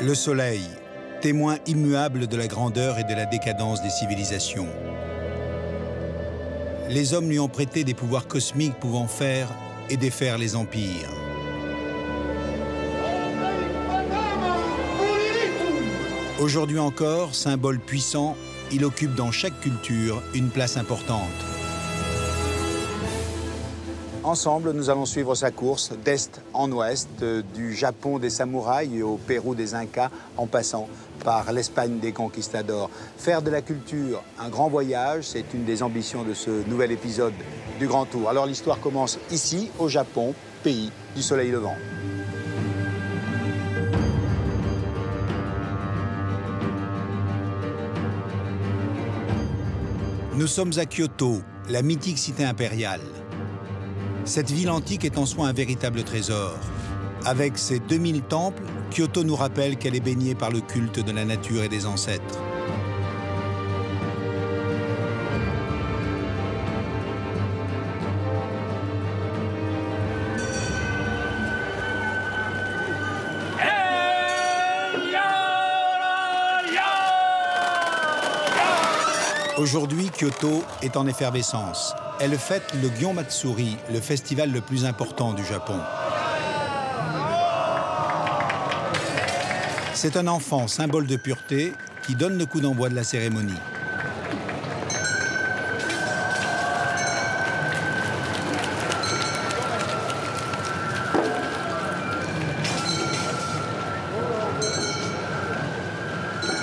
Le soleil, témoin immuable de la grandeur et de la décadence des civilisations. Les hommes lui ont prêté des pouvoirs cosmiques pouvant faire et défaire les empires. Aujourd'hui encore, symbole puissant, il occupe dans chaque culture une place importante. Ensemble, nous allons suivre sa course d'est en ouest, du Japon des samouraïs au Pérou des Incas, en passant par l'Espagne des conquistadors. Faire de la culture un grand voyage, c'est une des ambitions de ce nouvel épisode du Grand Tour. Alors l'histoire commence ici, au Japon, pays du soleil levant. Nous sommes à Kyoto, la mythique cité impériale. Cette ville antique est en soi un véritable trésor. Avec ses 2000 temples, Kyoto nous rappelle qu'elle est baignée par le culte de la nature et des ancêtres. Aujourd'hui, Kyoto est en effervescence. Elle fête le Gion Matsuri, le festival le plus important du Japon. C'est un enfant, symbole de pureté, qui donne le coup d'envoi de la cérémonie.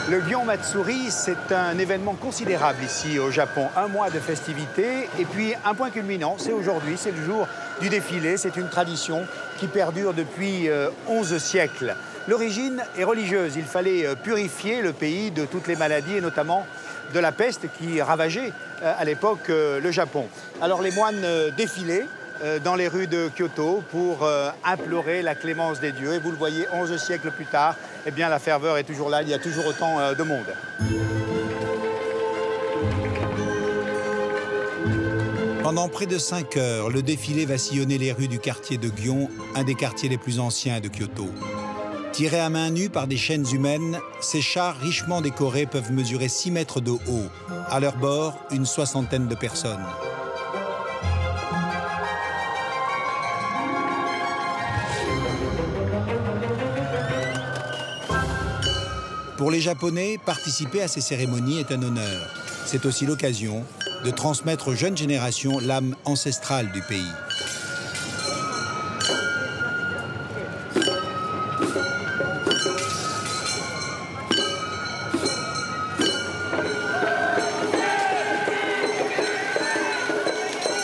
Le Gion Matsuri, c'est un événement considérable ici au Japon. Un mois de festivités et puis un point culminant, c'est aujourd'hui, c'est le jour du défilé. C'est une tradition qui perdure depuis 11 siècles. L'origine est religieuse. Il fallait purifier le pays de toutes les maladies et notamment de la peste qui ravageait à l'époque le Japon. Alors les moines défilaient dans les rues de Kyoto pour implorer la clémence des dieux. Et vous le voyez, 11 siècles plus tard, eh bien, la ferveur est toujours là, il y a toujours autant de monde. Pendant près de 5 heures, le défilé va sillonner les rues du quartier de Gion, un des quartiers les plus anciens de Kyoto. Tirés à main nue par des chaînes humaines, ces chars richement décorés peuvent mesurer 6 mètres de haut. À leur bord, une soixantaine de personnes. Pour les Japonais, participer à ces cérémonies est un honneur. C'est aussi l'occasion de transmettre aux jeunes générations l'âme ancestrale du pays.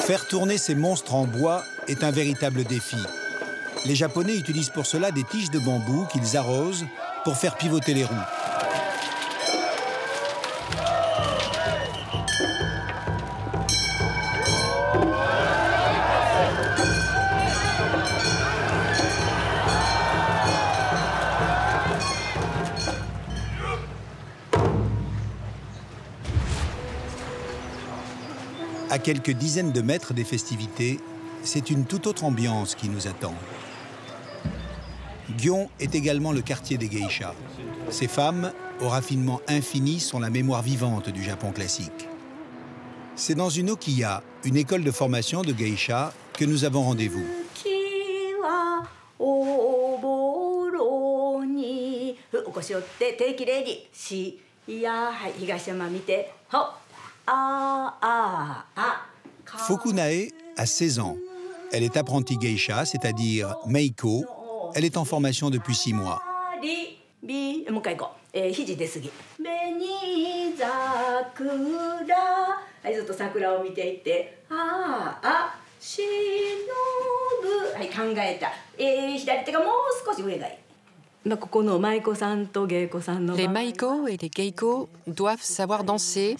Faire tourner ces monstres en bois est un véritable défi. Les Japonais utilisent pour cela des tiges de bambou qu'ils arrosent pour faire pivoter les roues. À quelques dizaines de mètres des festivités, c'est une toute autre ambiance qui nous attend. Gion est également le quartier des geishas. Ces femmes, au raffinement infini, sont la mémoire vivante du Japon classique. C'est dans une okiya, une école de formation de geishas, que nous avons rendez-vous. Fukunae a 16 ans. Elle est apprentie geisha, c'est-à-dire meiko. Elle est en formation depuis 6 mois. Les maiko et les geiko doivent savoir danser,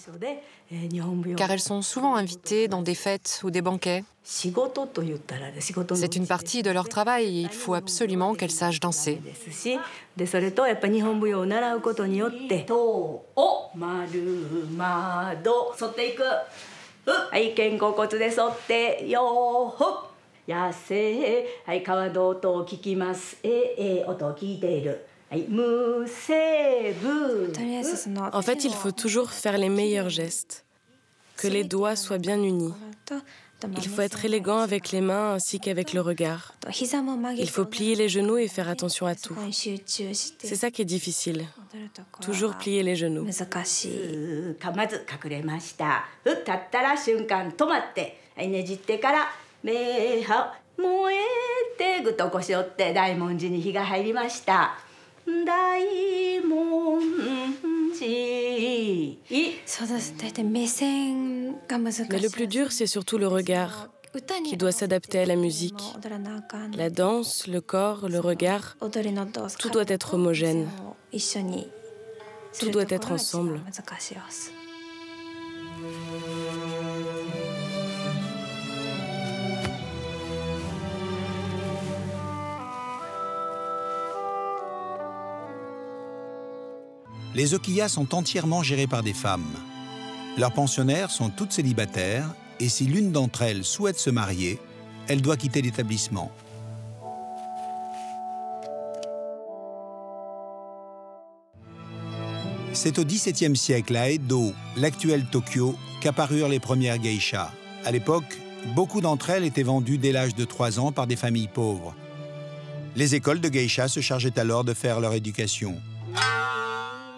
car elles sont souvent invitées dans des fêtes ou des banquets. C'est une partie de leur travail et il faut absolument qu'elles sachent danser. En fait, il faut toujours faire les meilleurs gestes, que les doigts soient bien unis. Il faut être élégant avec les mains ainsi qu'avec le regard. Il faut plier les genoux et faire attention à tout. C'est ça qui est difficile. Toujours plier les genoux. Mais le plus dur, c'est surtout le regard, qui doit s'adapter à la musique. La danse, le corps, le regard, tout doit être homogène. Tout doit être ensemble. Les okiyas sont entièrement gérés par des femmes. Leurs pensionnaires sont toutes célibataires et si l'une d'entre elles souhaite se marier, elle doit quitter l'établissement. C'est au XVIIe siècle, à Edo, l'actuel Tokyo, qu'apparurent les premières geishas. À l'époque, beaucoup d'entre elles étaient vendues dès l'âge de 3 ans par des familles pauvres. Les écoles de geishas se chargeaient alors de faire leur éducation.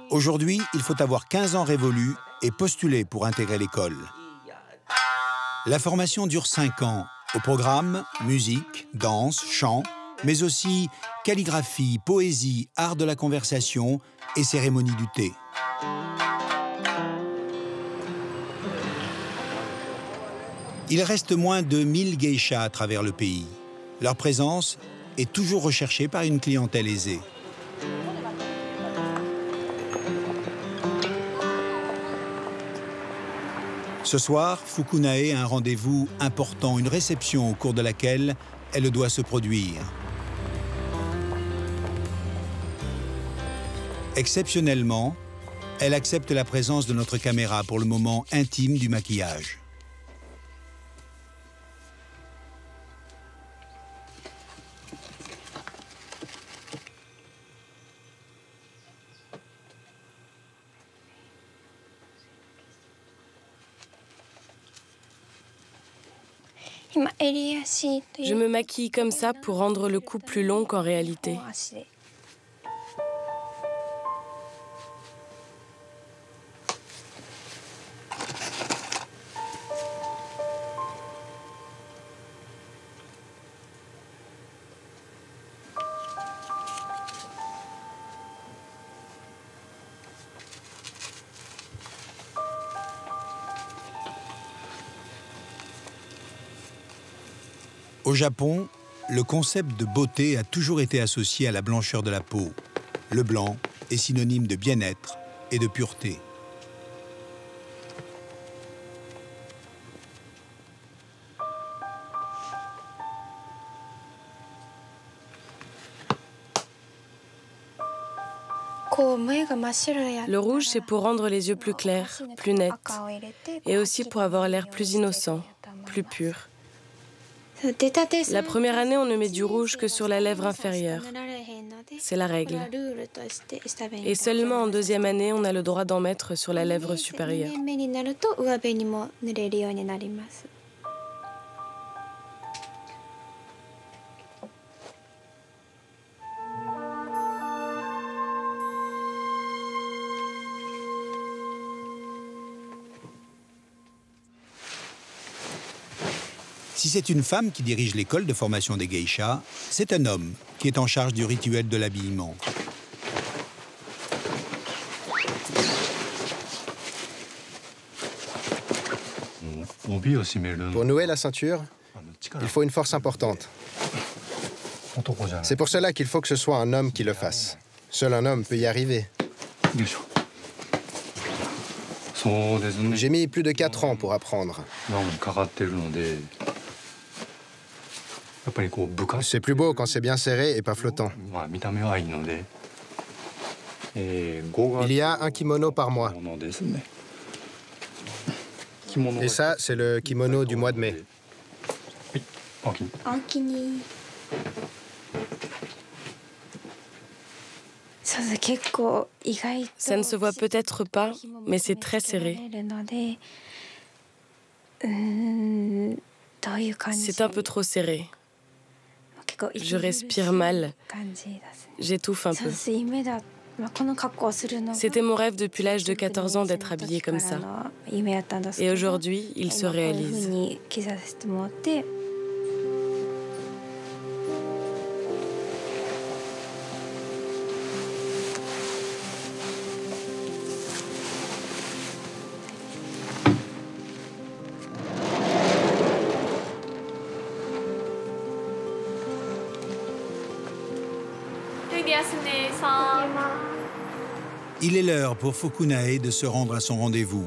Aujourd'hui, il faut avoir 15 ans révolus et postuler pour intégrer l'école. La formation dure 5 ans. Au programme, musique, danse, chant, mais aussi calligraphie, poésie, art de la conversation et cérémonie du thé. Il reste moins de 1000 geishas à travers le pays. Leur présence est toujours recherchée par une clientèle aisée. Ce soir, Fukunae a un rendez-vous important, une réception au cours de laquelle elle doit se produire. Exceptionnellement, elle accepte la présence de notre caméra pour le moment intime du maquillage. Je me maquille comme ça pour rendre le cou plus long qu'en réalité. Au Japon, le concept de beauté a toujours été associé à la blancheur de la peau. Le blanc est synonyme de bien-être et de pureté. Le rouge, c'est pour rendre les yeux plus clairs, plus nets, et aussi pour avoir l'air plus innocent, plus pur. La première année, on ne met du rouge que sur la lèvre inférieure. C'est la règle. Et seulement en deuxième année, on a le droit d'en mettre sur la lèvre supérieure. Si c'est une femme qui dirige l'école de formation des geishas, c'est un homme qui est en charge du rituel de l'habillement. Pour nouer la ceinture, il faut une force importante. C'est pour cela qu'il faut que ce soit un homme qui le fasse. Seul un homme peut y arriver. J'ai mis plus de 4 ans pour apprendre. C'est plus beau quand c'est bien serré et pas flottant. Il y a un kimono par mois. Et ça, c'est le kimono du mois de mai. Ça ne se voit peut-être pas, mais c'est très serré. C'est un peu trop serré. Je respire mal. J'étouffe un peu. C'était mon rêve depuis l'âge de 14 ans d'être habillée comme ça. Et aujourd'hui, il se réalise. Il est l'heure pour Fukunae de se rendre à son rendez-vous.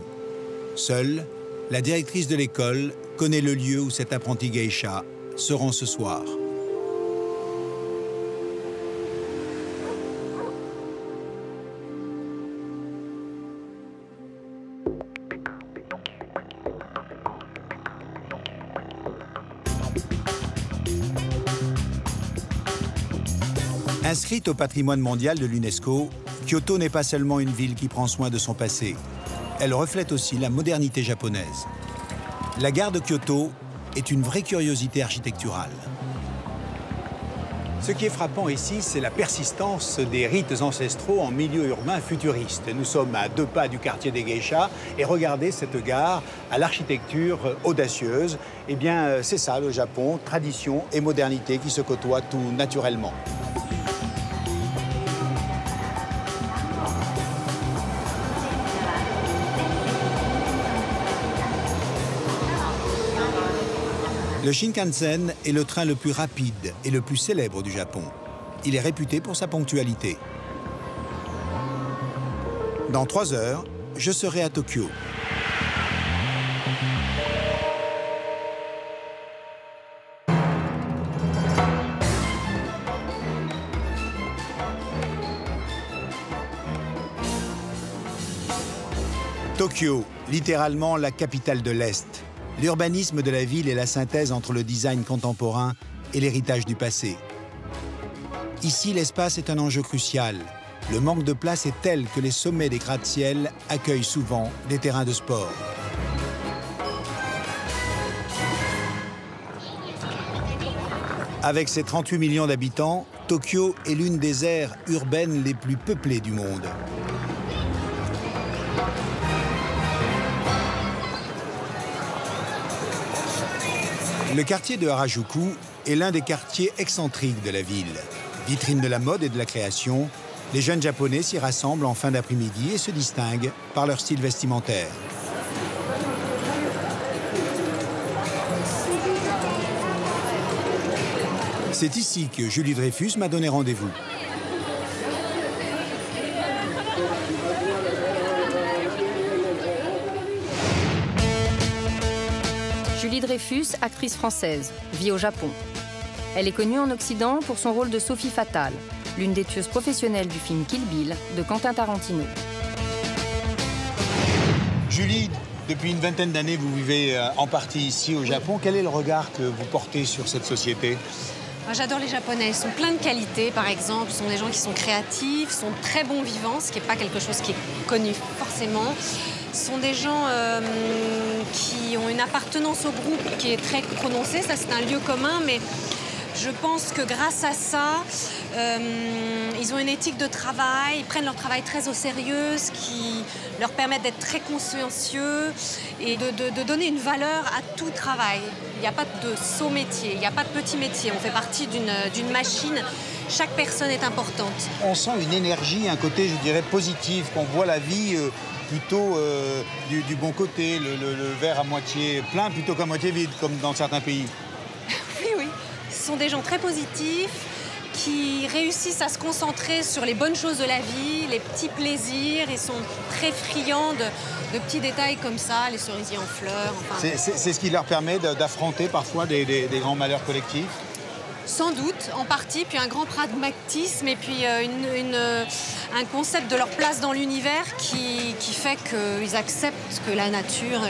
Seule, la directrice de l'école connaît le lieu où cet apprenti geisha se rend ce soir. Inscrite au patrimoine mondial de l'UNESCO, Kyoto n'est pas seulement une ville qui prend soin de son passé. Elle reflète aussi la modernité japonaise. La gare de Kyoto est une vraie curiosité architecturale. Ce qui est frappant ici, c'est la persistance des rites ancestraux en milieu urbain futuriste. Nous sommes à 2 pas du quartier des geishas et regardez cette gare à l'architecture audacieuse. Eh bien, c'est ça le Japon, tradition et modernité qui se côtoient tout naturellement. Le Shinkansen est le train le plus rapide et le plus célèbre du Japon. Il est réputé pour sa ponctualité. Dans 3 heures, je serai à Tokyo. Tokyo, littéralement la capitale de l'Est. L'urbanisme de la ville est la synthèse entre le design contemporain et l'héritage du passé. Ici, l'espace est un enjeu crucial. Le manque de place est tel que les sommets des gratte-ciel accueillent souvent des terrains de sport. Avec ses 38 millions d'habitants, Tokyo est l'une des aires urbaines les plus peuplées du monde. Le quartier de Harajuku est l'un des quartiers excentriques de la ville. Vitrine de la mode et de la création, les jeunes Japonais s'y rassemblent en fin d'après-midi et se distinguent par leur style vestimentaire. C'est ici que Julie Dreyfus m'a donné rendez-vous. Julie Dreyfus, actrice française, vit au Japon. Elle est connue en Occident pour son rôle de Sophie Fatale, l'une des tueuses professionnelles du film Kill Bill de Quentin Tarantino. Julie, depuis une vingtaine d'années, vous vivez en partie ici au Japon. Quel est le regard que vous portez sur cette société ? Moi, j'adore les Japonais. Ils sont pleins de qualités, par exemple. Ce sont des gens qui sont créatifs, sont très bons vivants, ce qui n'est pas quelque chose qui est connu forcément. Ce sont des gens qui ont une appartenance au groupe qui est très prononcée. Ça, c'est un lieu commun, mais je pense que grâce à ça, ils ont une éthique de travail, ils prennent leur travail très au sérieux, ce qui leur permet d'être très consciencieux et de donner une valeur à tout travail. Il n'y a pas de saut métier, il n'y a pas de petit métier. On fait partie d'une machine. Chaque personne est importante. On sent une énergie, un côté, je dirais, positif, qu'on voit la vie plutôt du bon côté, le verre à moitié plein plutôt qu'à moitié vide, comme dans certains pays. Oui. Ce sont des gens très positifs qui réussissent à se concentrer sur les bonnes choses de la vie, les petits plaisirs. Ils sont très friands de petits détails comme ça, les cerisiers en fleurs. Enfin... C'est ce qui leur permet d'affronter parfois des grands malheurs collectifs. Sans doute, en partie, puis un grand pragmatisme et puis un concept de leur place dans l'univers qui fait qu'ils acceptent que la nature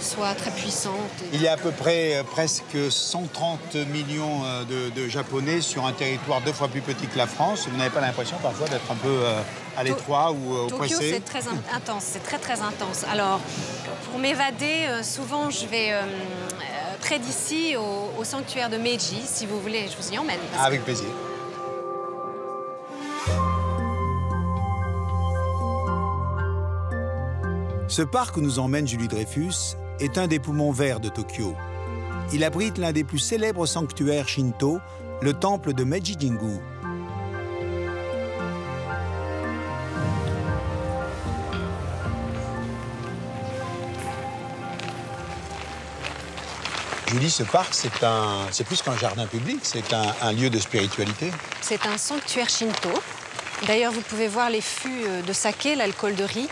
soit très puissante. Il y a à peu près presque 130 millions de Japonais sur un territoire 2 fois plus petit que la France. Vous n'avez pas l'impression parfois d'être un peu à l'étroit ou oppressé? Tokyo, c'est très intense, c'est très très intense. Alors, pour m'évader, souvent je vais près d'ici au sanctuaire de Meiji. Si vous voulez, je vous y emmène. Avec plaisir. Ce parc où nous emmène Julie Dreyfus est un des poumons verts de Tokyo. Il abrite l'un des plus célèbres sanctuaires shinto, le temple de Meiji-jingu. Julie, ce parc, c'est plus qu'un jardin public, c'est un lieu de spiritualité. C'est un sanctuaire shinto. D'ailleurs, vous pouvez voir les fûts de saké, l'alcool de riz,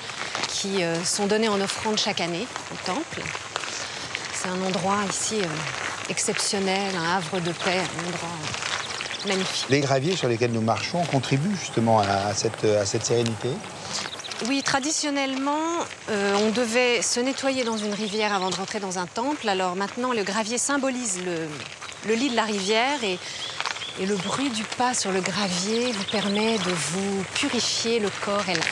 qui sont donnés en offrande chaque année au temple. C'est un endroit ici exceptionnel, un havre de paix, un endroit magnifique. Les graviers sur lesquels nous marchons contribuent justement à cette sérénité. Oui, traditionnellement, on devait se nettoyer dans une rivière avant de rentrer dans un temple. Alors maintenant, le gravier symbolise le lit de la rivière et le bruit du pas sur le gravier vous permet de vous purifier le corps et l'âme.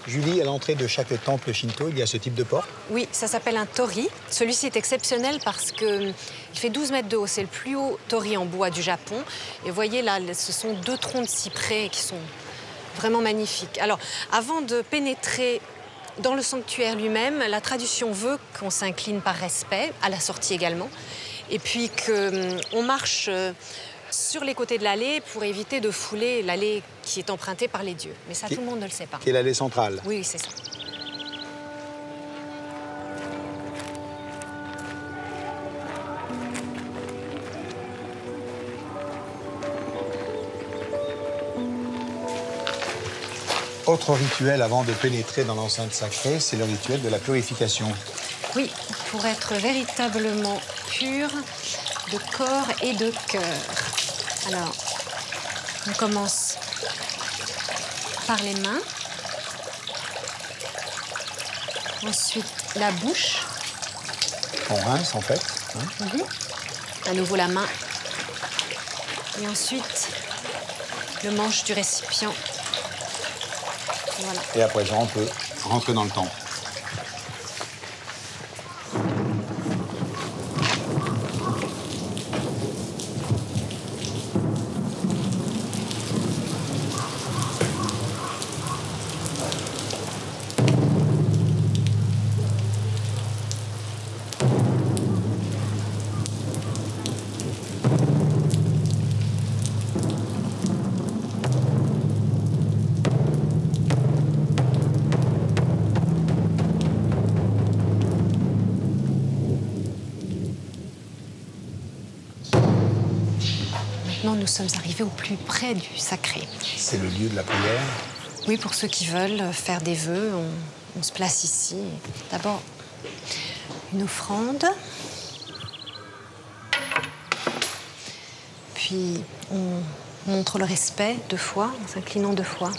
Julie, à l'entrée de chaque temple shinto, il y a ce type de porte? Oui, ça s'appelle un tori. Celui-ci est exceptionnel parce qu'il fait 12 mètres de haut. C'est le plus haut tori en bois du Japon. Et vous voyez là, ce sont 2 troncs de cyprès qui sont vraiment magnifiques. Alors, avant de pénétrer dans le sanctuaire lui-même, la tradition veut qu'on s'incline par respect, à la sortie également, et puis qu'on marche sur les côtés de l'allée pour éviter de fouler l'allée qui est empruntée par les dieux. Mais ça, tout le monde ne le sait pas. Qui est l'allée centrale? Oui, c'est ça. Autre rituel avant de pénétrer dans l'enceinte sacrée, c'est le rituel de la purification. Oui, pour être véritablement pur de corps et de cœur. Alors, on commence par les mains. Ensuite, la bouche. On rince, en fait. Hein? À nouveau, la main. Et ensuite, le manche du récipient. Voilà. Et à présent, on peut rentrer dans le temple. Maintenant, nous sommes arrivés au plus près du sacré. C'est le lieu de la prière? Oui, pour ceux qui veulent faire des vœux, on se place ici. D'abord, une offrande. Puis, on montre le respect 2 fois, en s'inclinant 2 fois.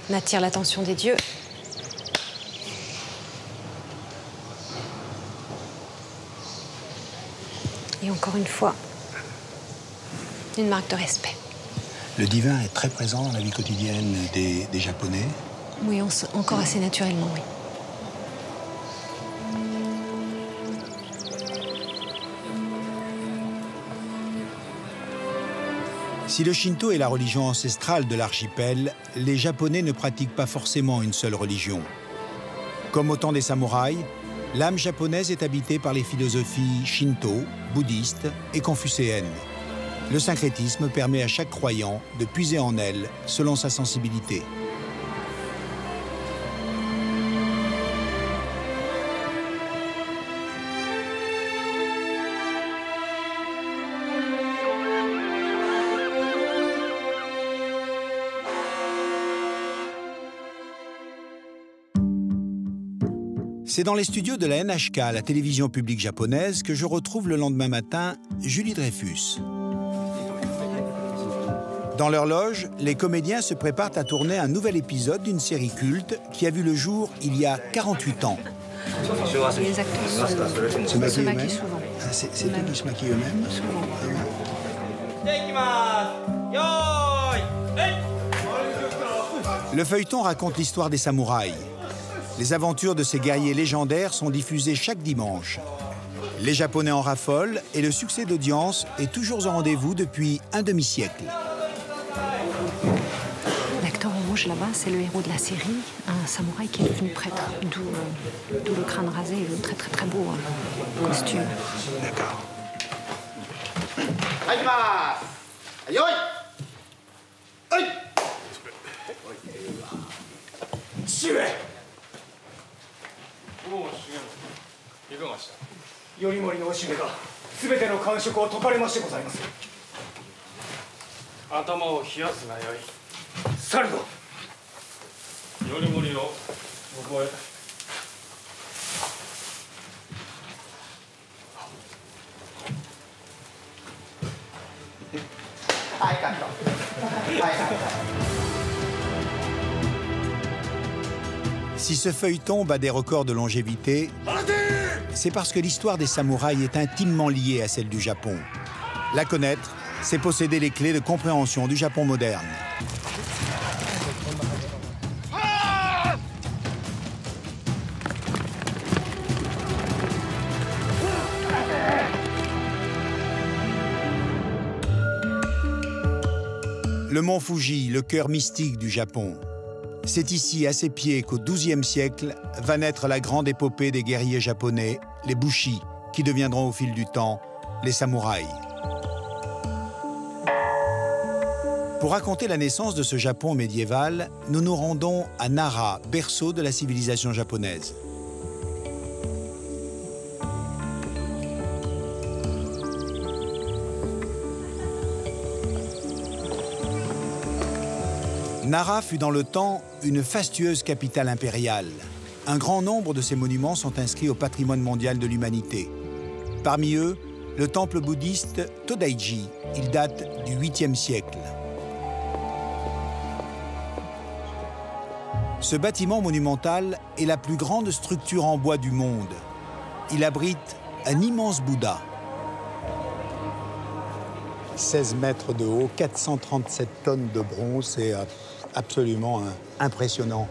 On attire l'attention des dieux. Et encore une fois, une marque de respect. Le divin est très présent dans la vie quotidienne des Japonais? Oui, encore assez naturellement, oui. Si le Shinto est la religion ancestrale de l'archipel, les Japonais ne pratiquent pas forcément une seule religion. Comme au temps des samouraïs, l'âme japonaise est habitée par les philosophies shinto, bouddhiste et confucéenne. Le syncrétisme permet à chaque croyant de puiser en elle selon sa sensibilité. C'est dans les studios de la NHK, la télévision publique japonaise, que je retrouve le lendemain matin Julie Dreyfus. Dans leur loge, les comédiens se préparent à tourner un nouvel épisode d'une série culte qui a vu le jour il y a 48 ans. Les acteurs se maquillent souvent. C'est eux qui se maquillent eux-mêmes? Souvent. Le feuilleton raconte l'histoire des samouraïs. Les aventures de ces guerriers légendaires sont diffusées chaque dimanche. Les Japonais en raffolent et le succès d'audience est toujours au rendez-vous depuis un demi-siècle. L'acteur en rouge là-bas, c'est le héros de la série, un samouraï qui est devenu prêtre, d'où le crâne rasé et le très très très beau costume. D'accord. Si ce feuilleton bat des records de longévité, c'est parce que l'histoire des samouraïs est intimement liée à celle du Japon. La connaître, c'est posséder les clés de compréhension du Japon moderne. Le mont Fuji, le cœur mystique du Japon. C'est ici, à ses pieds, qu'au XIIe siècle va naître la grande épopée des guerriers japonais, les Bushi, qui deviendront au fil du temps les samouraïs. Pour raconter la naissance de ce Japon médiéval, nous nous rendons à Nara, berceau de la civilisation japonaise. Nara fut dans le temps une fastueuse capitale impériale. Un grand nombre de ses monuments sont inscrits au patrimoine mondial de l'humanité. Parmi eux, le temple bouddhiste Todaiji. Il date du 8e siècle. Ce bâtiment monumental est la plus grande structure en bois du monde. Il abrite un immense Bouddha. 16 mètres de haut, 437 tonnes de bronze, c'est absolument impressionnant.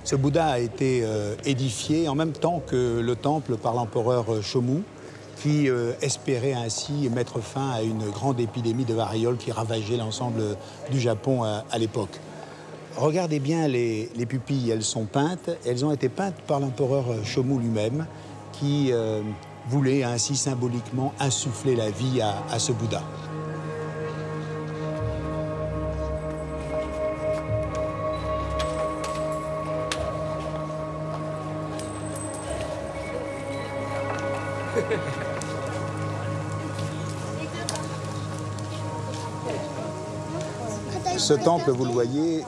Ce Bouddha a été édifié en même temps que le temple par l'empereur Shomu, qui espérait ainsi mettre fin à une grande épidémie de variole qui ravageait l'ensemble du Japon à l'époque. Regardez bien les pupilles, elles sont peintes. Elles ont été peintes par l'empereur Shomu lui-même, qui voulait ainsi symboliquement insuffler la vie à ce Bouddha. Ce temple, vous le voyez,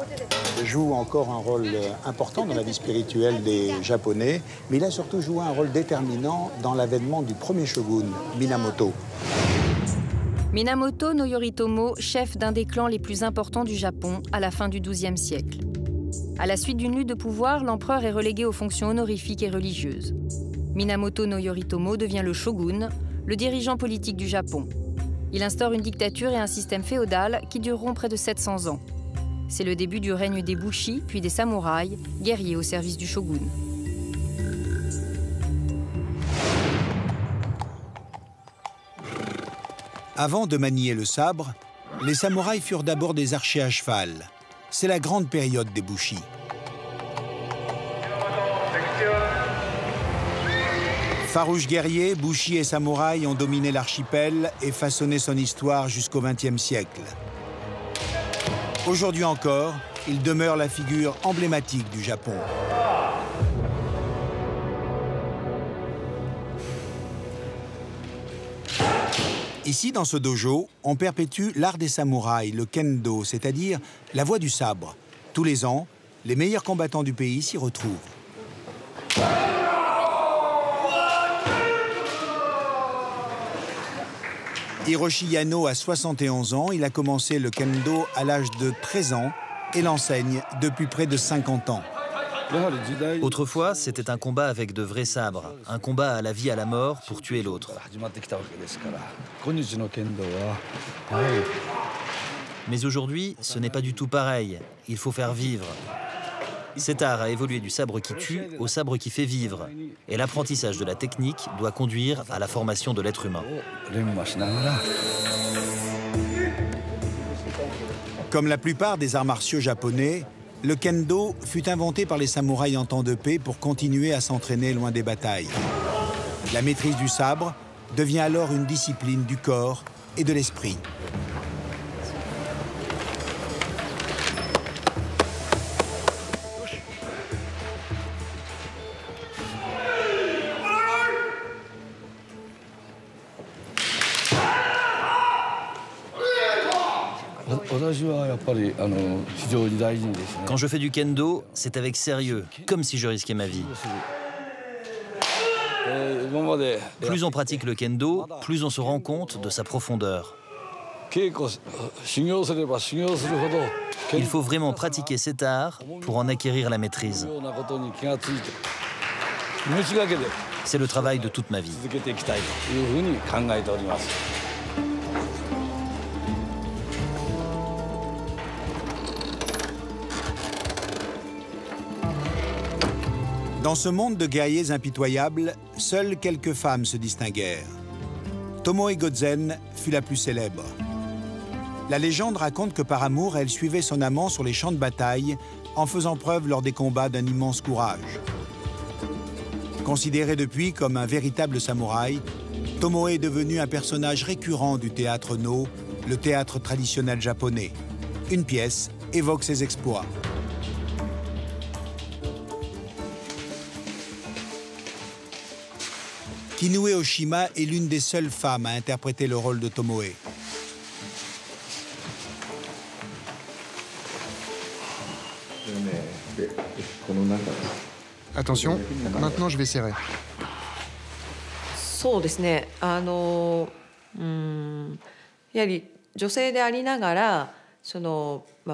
joue encore un rôle important dans la vie spirituelle des Japonais, mais il a surtout joué un rôle déterminant dans l'avènement du premier shogun, Minamoto. Minamoto no Yoritomo, chef d'un des clans les plus importants du Japon à la fin du XIIe siècle. À la suite d'une lutte de pouvoir, l'empereur est relégué aux fonctions honorifiques et religieuses. Minamoto no Yoritomo devient le shogun, le dirigeant politique du Japon. Il instaure une dictature et un système féodal qui dureront près de 700 ans. C'est le début du règne des Bushi, puis des samouraïs, guerriers au service du shogun. Avant de manier le sabre, les samouraïs furent d'abord des archers à cheval. C'est la grande période des Bushi. Farouches guerriers, Bushi et samouraïs ont dominé l'archipel et façonné son histoire jusqu'au XXe siècle. Aujourd'hui encore, il demeure la figure emblématique du Japon. Ici, dans ce dojo, on perpétue l'art des samouraïs, le kendo, c'est-à-dire la voie du sabre. Tous les ans, les meilleurs combattants du pays s'y retrouvent. Hiroshi Yano a 71 ans, il a commencé le kendo à l'âge de 13 ans et l'enseigne depuis près de 50 ans. Autrefois, c'était un combat avec de vrais sabres, un combat à la vie à la mort pour tuer l'autre. Mais aujourd'hui, ce n'est pas du tout pareil, il faut faire vivre. Cet art a évolué du sabre qui tue au sabre qui fait vivre. Et l'apprentissage de la technique doit conduire à la formation de l'être humain. Comme la plupart des arts martiaux japonais, le kendo fut inventé par les samouraïs en temps de paix pour continuer à s'entraîner loin des batailles. La maîtrise du sabre devient alors une discipline du corps et de l'esprit. Quand je fais du kendo, c'est avec sérieux, comme si je risquais ma vie. Plus on pratique le kendo, plus on se rend compte de sa profondeur. Il faut vraiment pratiquer cet art pour en acquérir la maîtrise. C'est le travail de toute ma vie. Dans ce monde de guerriers impitoyables, seules quelques femmes se distinguèrent. Tomoe Gozen fut la plus célèbre. La légende raconte que par amour, elle suivait son amant sur les champs de bataille en faisant preuve lors des combats d'un immense courage. Considéré depuis comme un véritable samouraï, Tomoe est devenu un personnage récurrent du théâtre No, le théâtre traditionnel japonais. Une pièce évoque ses exploits. Inoue Oshima est l'une des seules femmes à interpréter le rôle de Tomoe. Attention, maintenant je vais serrer.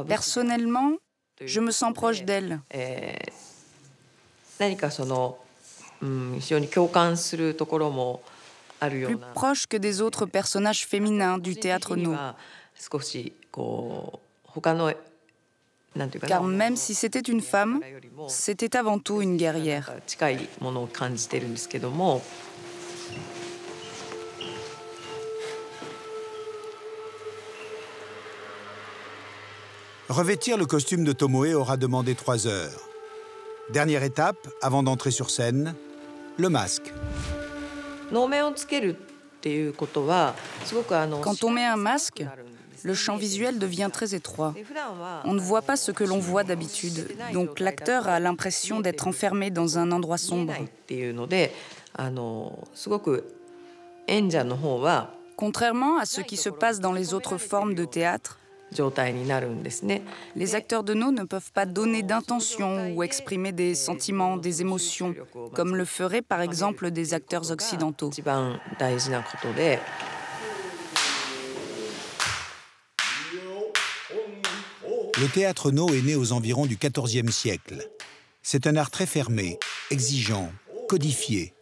Personnellement, je me sens proche d'elle. Plus proche que des autres personnages féminins du théâtre No. Car même si c'était une femme, c'était avant tout une guerrière. Revêtir le costume de Tomoe aura demandé 3 heures. Dernière étape, avant d'entrer sur scène, le masque. Quand on met un masque, le champ visuel devient très étroit. On ne voit pas ce que l'on voit d'habitude, donc l'acteur a l'impression d'être enfermé dans un endroit sombre. Contrairement à ce qui se passe dans les autres formes de théâtre, les acteurs de No ne peuvent pas donner d'intention ou exprimer des sentiments, des émotions, comme le feraient par exemple des acteurs occidentaux. Le théâtre No est né aux environs du XIVe siècle. C'est un art très fermé, exigeant, codifié.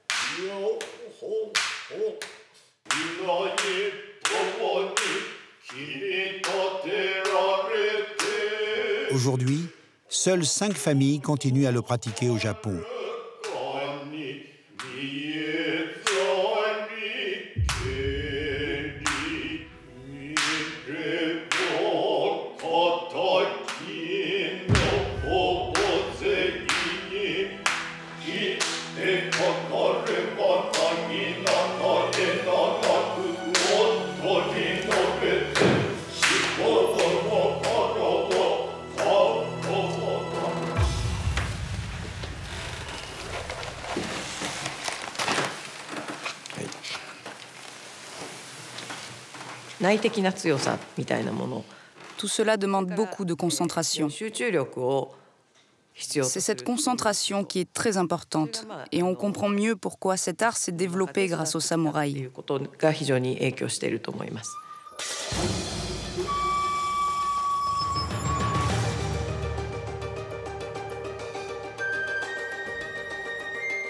Aujourd'hui, seules 5 familles continuent à le pratiquer au Japon. Tout cela demande beaucoup de concentration. C'est cette concentration qui est très importante et on comprend mieux pourquoi cet art s'est développé grâce aux samouraïs.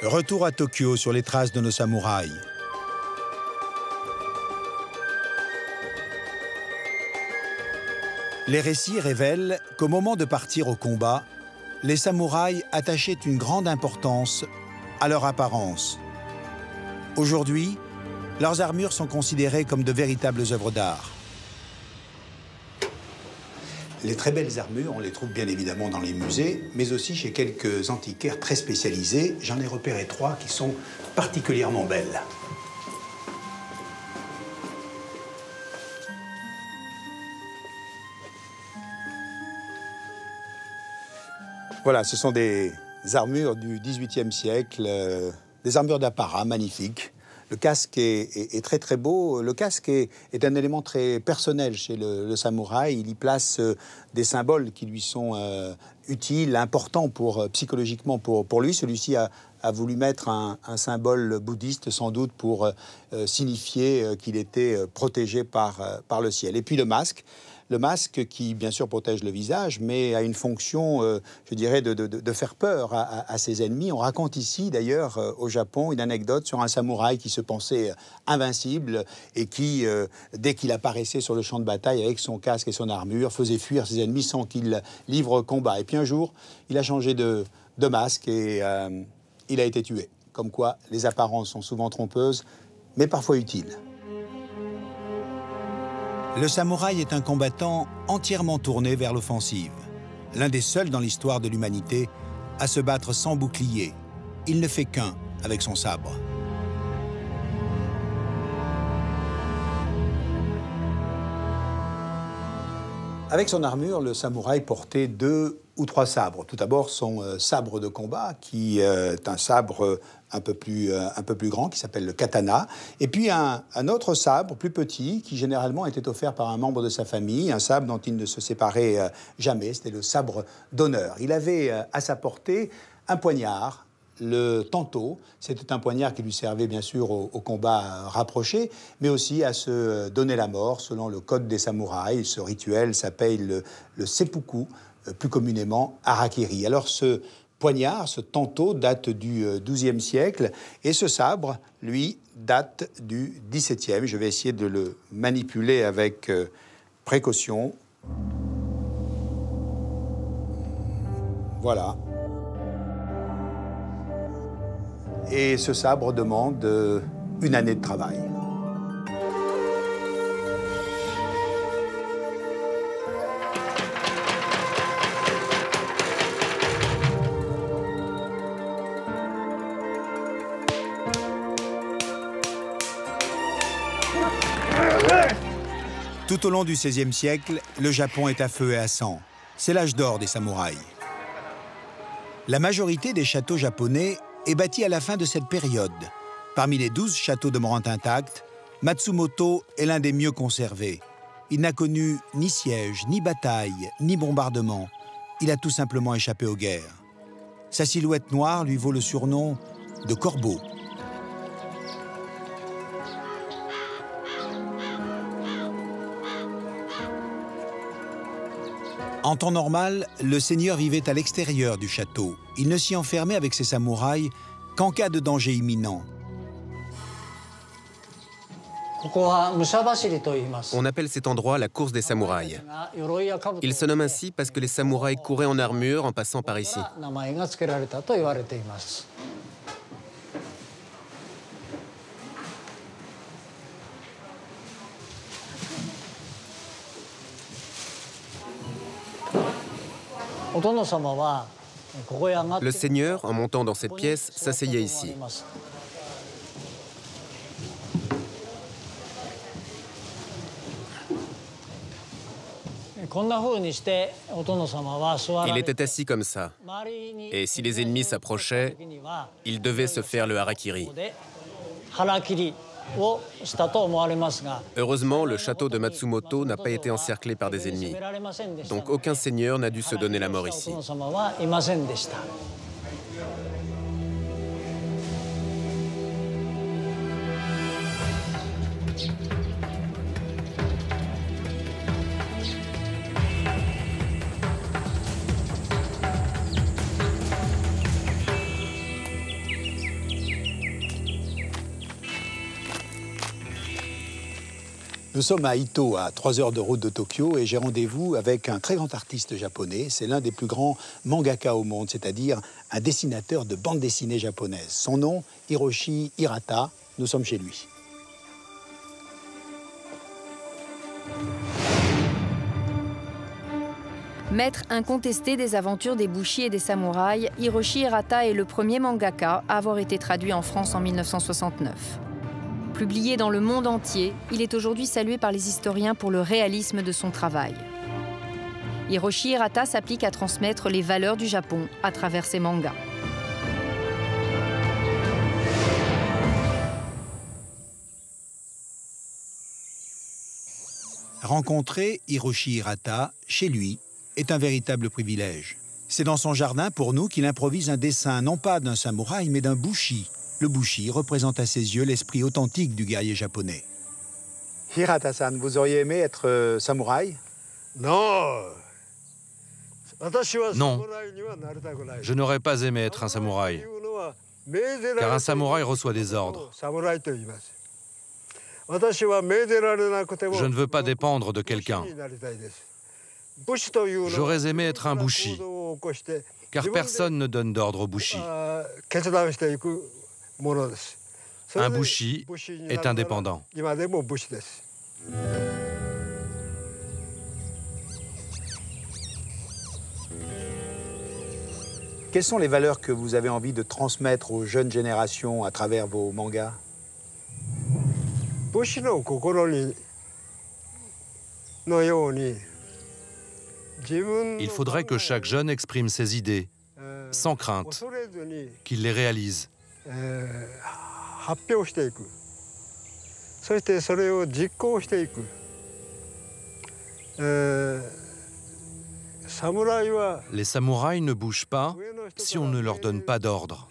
Retour à Tokyo sur les traces de nos samouraïs. Les récits révèlent qu'au moment de partir au combat, les samouraïs attachaient une grande importance à leur apparence. Aujourd'hui, leurs armures sont considérées comme de véritables œuvres d'art. Les très belles armures, on les trouve bien évidemment dans les musées, mais aussi chez quelques antiquaires très spécialisés. J'en ai repéré 3 qui sont particulièrement belles. Voilà, ce sont des armures du XVIIIe siècle, des armures d'apparat magnifiques. Le casque est très très beau. Le casque est un élément très personnel chez le samouraï. Il y place des symboles qui lui sont utiles, importants psychologiquement pour lui. Celui-ci a voulu mettre un symbole bouddhiste, sans doute pour signifier qu'il était protégé par le ciel. Et puis le masque. Le masque qui, bien sûr, protège le visage, mais a une fonction, je dirais, de faire peur à ses ennemis. On raconte ici, d'ailleurs, au Japon, une anecdote sur un samouraï qui se pensait invincible et qui, dès qu'il apparaissait sur le champ de bataille avec son casque et son armure, faisait fuir ses ennemis sans qu'il livre combat. Et puis un jour, il a changé de masque et il a été tué. Comme quoi, les apparences sont souvent trompeuses, mais parfois utiles. Le samouraï est un combattant entièrement tourné vers l'offensive. L'un des seuls dans l'histoire de l'humanité à se battre sans bouclier. Il ne fait qu'un avec son sabre. Avec son armure, le samouraï portait 2 ou 3 sabres. Tout d'abord, son sabre de combat, qui est un sabre un peu plus grand, qui s'appelle le katana. Et puis un autre sabre, plus petit, qui généralement était offert par un membre de sa famille, un sabre dont il ne se séparait jamais. C'était le sabre d'honneur. Il avait à sa portée un poignard, le tanto. C'était un poignard qui lui servait bien sûr au combat rapproché, mais aussi à se donner la mort selon le code des samouraïs. Ce rituel s'appelle le seppuku, plus communément harakiri. Alors ce poignard, ce tanto, date du XIIe siècle et ce sabre, lui, date du XVIIe. Je vais essayer de le manipuler avec précaution. Voilà. Et ce sabre demande une année de travail. Tout au long du XVIe siècle, le Japon est à feu et à sang. C'est l'âge d'or des samouraïs. La majorité des châteaux japonais est bâtie à la fin de cette période. Parmi les 12 châteaux demeurant intacts, Matsumoto est l'un des mieux conservés. Il n'a connu ni siège, ni bataille, ni bombardement. Il a tout simplement échappé aux guerres. Sa silhouette noire lui vaut le surnom de corbeau. En temps normal, le seigneur vivait à l'extérieur du château. Il ne s'y enfermait avec ses samouraïs qu'en cas de danger imminent. On appelle cet endroit la course des samouraïs. Il se nomme ainsi parce que les samouraïs couraient en armure en passant par ici. Le seigneur, en montant dans cette pièce, s'asseyait ici. Il était assis comme ça. Et si les ennemis s'approchaient, il devait se faire le harakiri. Heureusement, le château de Matsumoto n'a pas été encerclé par des ennemis. Donc aucun seigneur n'a dû se donner la mort ici. Nous sommes à Ito, à 3 heures de route de Tokyo, et j'ai rendez-vous avec un très grand artiste japonais. C'est l'un des plus grands mangaka au monde, c'est-à-dire un dessinateur de bande dessinée japonaise. Son nom, Hiroshi Hirata. Nous sommes chez lui. Maître incontesté des aventures des bushi et des samouraïs, Hiroshi Hirata est le premier mangaka à avoir été traduit en France en 1969. Publié dans le monde entier, il est aujourd'hui salué par les historiens pour le réalisme de son travail. Hiroshi Hirata s'applique à transmettre les valeurs du Japon à travers ses mangas. Rencontrer Hiroshi Hirata chez lui est un véritable privilège. C'est dans son jardin, pour nous, qu'il improvise un dessin non pas d'un samouraï, mais d'un bushi. Le bushi représente à ses yeux l'esprit authentique du guerrier japonais. Hirata-san, vous auriez aimé être samouraï? Non. Non, je n'aurais pas aimé être un samouraï, car un samouraï reçoit des ordres. Je ne veux pas dépendre de quelqu'un. J'aurais aimé être un bushi, car personne ne donne d'ordre au bushi. Un bushi est indépendant. Quelles sont les valeurs que vous avez envie de transmettre aux jeunes générations à travers vos mangas? Il faudrait que chaque jeune exprime ses idées, sans crainte, qu'il les réalise. Les samouraïs ne bougent pas si on ne leur donne pas d'ordre.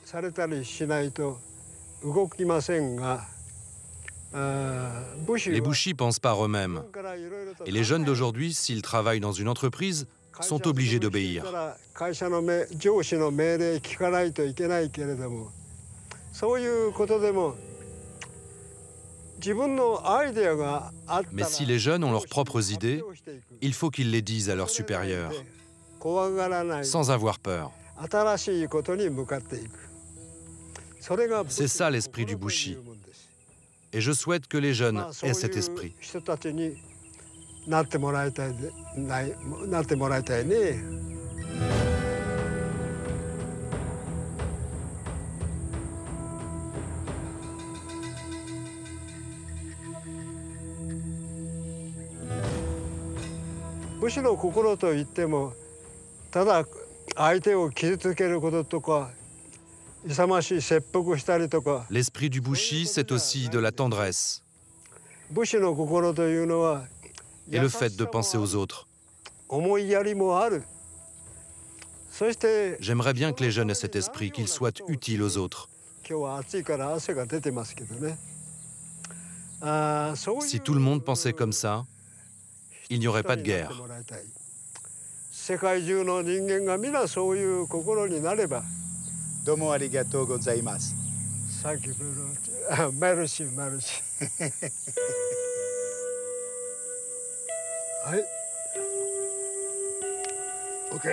Les bushis pensent par eux-mêmes. Et les jeunes d'aujourd'hui, s'ils travaillent dans une entreprise, sont obligés d'obéir. Mais si les jeunes ont leurs propres idées, il faut qu'ils les disent à leurs supérieurs, sans avoir peur. C'est ça l'esprit du bushi. Et je souhaite que les jeunes aient cet esprit. L'esprit du bushi, c'est aussi de la tendresse et le fait de penser aux autres. J'aimerais bien que les jeunes aient cet esprit, qu'ils soient utiles aux autres. Si tout le monde pensait comme ça, il n'y aurait pas de guerre. Domo arigatou gozaimasu. Merci, merci. OK.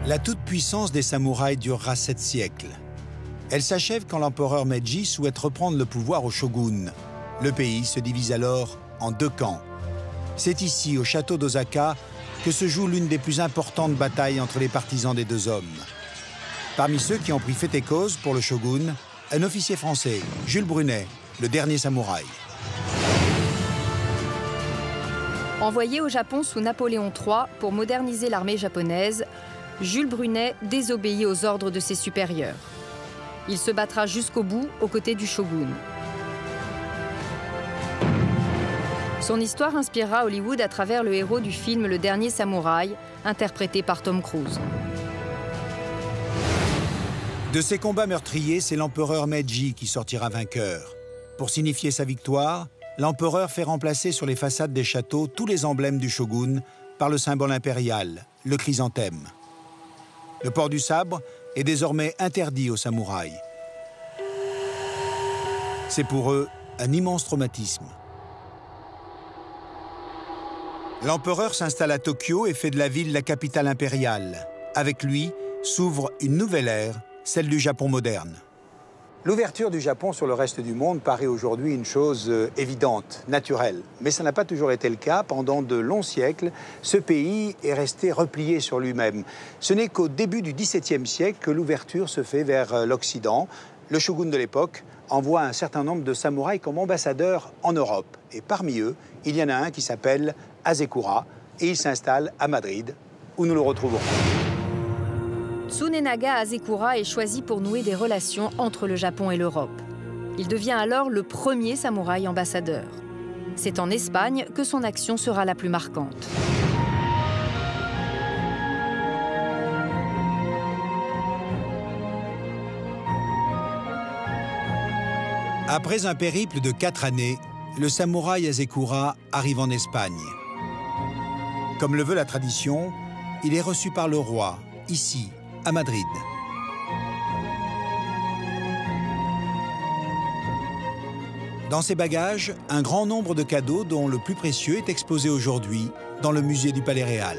La toute-puissance des samouraïs durera 7 siècles. Elle s'achève quand l'empereur Meiji souhaite reprendre le pouvoir au shogun. Le pays se divise alors en 2 camps. C'est ici, au château d'Osaka, que se joue l'une des plus importantes batailles entre les partisans des 2 hommes. Parmi ceux qui ont pris fait et cause pour le shogun, un officier français, Jules Brunet, le dernier samouraï. Envoyé au Japon sous Napoléon III pour moderniser l'armée japonaise, Jules Brunet désobéit aux ordres de ses supérieurs. Il se battra jusqu'au bout aux côtés du shogun. Son histoire inspirera Hollywood à travers le héros du film Le Dernier Samouraï, interprété par Tom Cruise. De ces combats meurtriers, c'est l'empereur Meiji qui sortira vainqueur. Pour signifier sa victoire, l'empereur fait remplacer sur les façades des châteaux tous les emblèmes du shogun par le symbole impérial, le chrysanthème. Le port du sabre est désormais interdit aux samouraïs. C'est pour eux un immense traumatisme. L'empereur s'installe à Tokyo et fait de la ville la capitale impériale. Avec lui s'ouvre une nouvelle ère, celle du Japon moderne. L'ouverture du Japon sur le reste du monde paraît aujourd'hui une chose évidente, naturelle. Mais ça n'a pas toujours été le cas. Pendant de longs siècles, ce pays est resté replié sur lui-même. Ce n'est qu'au début du XVIIe siècle que l'ouverture se fait vers l'Occident. Le shogun de l'époque envoie un certain nombre de samouraïs comme ambassadeurs en Europe. Et parmi eux, il y en a un qui s'appelle Hasekura et il s'installe à Madrid, où nous le retrouvons. Tsunenaga Hasekura est choisi pour nouer des relations entre le Japon et l'Europe. Il devient alors le premier samouraï ambassadeur. C'est en Espagne que son action sera la plus marquante. Après un périple de 4 années, le samouraï Hasekura arrive en Espagne. Comme le veut la tradition, il est reçu par le roi, ici, à Madrid. Dans ses bagages, un grand nombre de cadeaux dont le plus précieux est exposé aujourd'hui dans le musée du Palais Réal.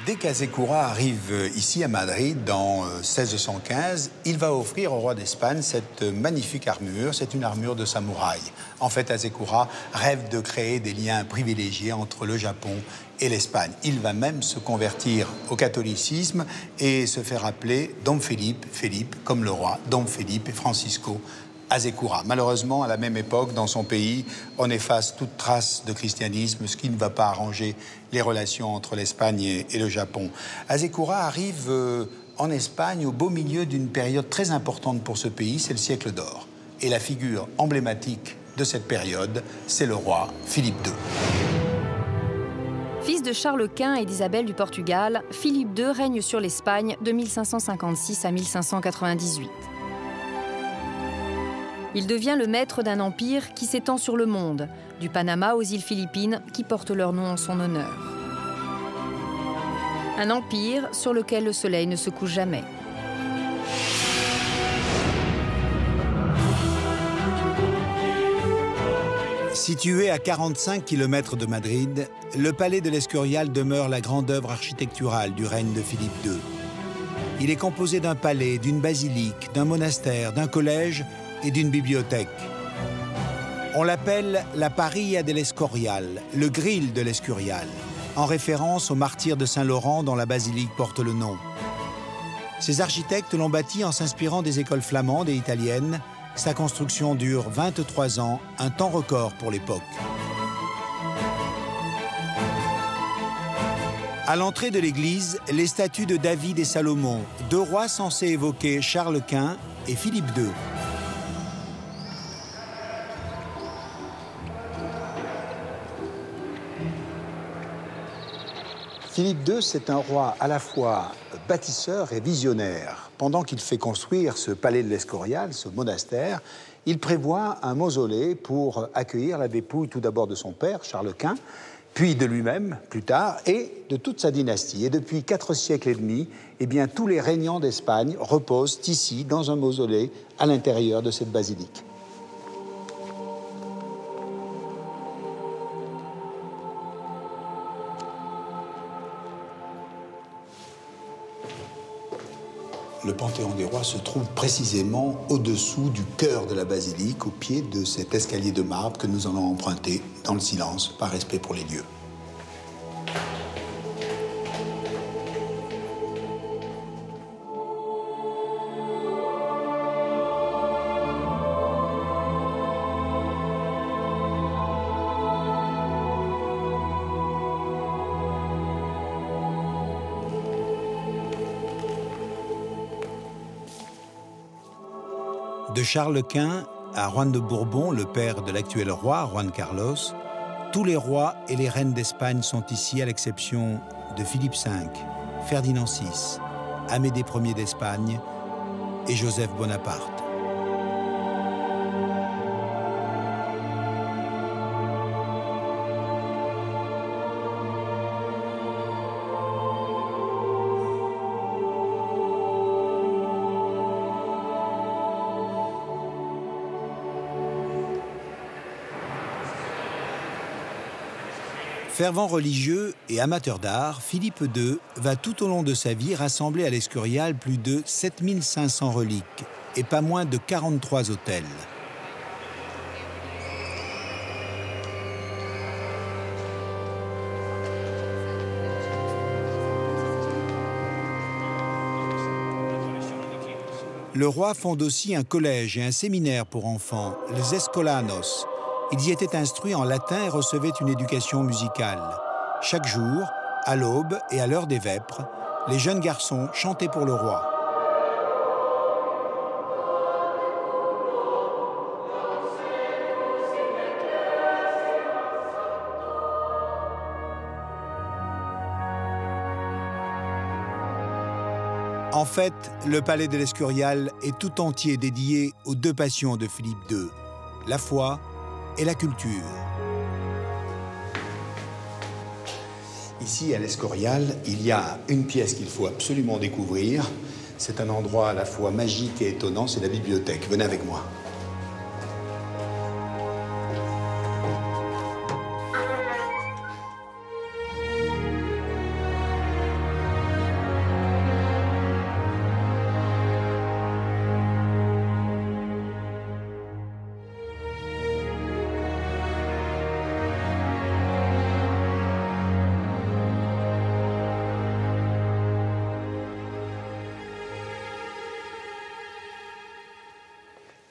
Dès qu'Hasekura arrive ici à Madrid en 1615, il va offrir au roi d'Espagne cette magnifique armure. C'est une armure de samouraï. En fait, Hasekura rêve de créer des liens privilégiés entre le Japon et l'Espagne. Il va même se convertir au catholicisme et se faire appeler Dom Philippe, Philippe comme le roi, Dom Philippe et Francisco Hasekura. Malheureusement, à la même époque, dans son pays, on efface toute trace de christianisme, ce qui ne va pas arranger les relations entre l'Espagne et le Japon. Hasekura arrive en Espagne au beau milieu d'une période très importante pour ce pays, c'est le siècle d'or. Et la figure emblématique de cette période, c'est le roi Philippe II. Fils de Charles Quint et d'Isabelle du Portugal, Philippe II règne sur l'Espagne de 1556 à 1598. Il devient le maître d'un empire qui s'étend sur le monde, du Panama aux îles Philippines qui portent leur nom en son honneur. Un empire sur lequel le soleil ne se couche jamais. Situé à 45 km de Madrid, le palais de l'Escurial demeure la grande œuvre architecturale du règne de Philippe II. Il est composé d'un palais, d'une basilique, d'un monastère, d'un collège et d'une bibliothèque. On l'appelle la Parilla de l'Escorial, le grill de l'Escurial, en référence au martyr de Saint-Laurent dont la basilique porte le nom. Ces architectes l'ont bâti en s'inspirant des écoles flamandes et italiennes. Sa construction dure 23 ans, un temps record pour l'époque. À l'entrée de l'église, les statues de David et Salomon, deux rois censés évoquer Charles Quint et Philippe II. Philippe II, c'est un roi à la fois bâtisseur et visionnaire. Pendant qu'il fait construire ce palais de l'Escorial, ce monastère, il prévoit un mausolée pour accueillir la dépouille tout d'abord de son père, Charles Quint, puis de lui-même, plus tard, et de toute sa dynastie. Et depuis 4 siècles et demi, eh bien, tous les régnants d'Espagne reposent ici, dans un mausolée, à l'intérieur de cette basilique. le Panthéon des rois se trouve précisément au-dessous du cœur de la basilique, au pied de cet escalier de marbre que nous allons emprunter dans le silence, par respect pour les lieux. De Charles Quint à Juan de Bourbon, le père de l'actuel roi, Juan Carlos, tous les rois et les reines d'Espagne sont ici, à l'exception de Philippe V, Ferdinand VI, Amédée Ier d'Espagne et Joseph Bonaparte. Fervent religieux et amateur d'art, Philippe II va tout au long de sa vie rassembler à l'Escurial plus de 7500 reliques et pas moins de 43 autels. Le roi fonde aussi un collège et un séminaire pour enfants, les Escolanos. Ils y étaient instruits en latin et recevaient une éducation musicale. Chaque jour, à l'aube et à l'heure des vêpres, les jeunes garçons chantaient pour le roi. En fait, le palais de l'Escurial est tout entier dédié aux deux passions de Philippe II, la foi et la culture. Ici, à l'Escurial, il y a une pièce qu'il faut absolument découvrir. C'est un endroit à la fois magique et étonnant, c'est la bibliothèque. Venez avec moi.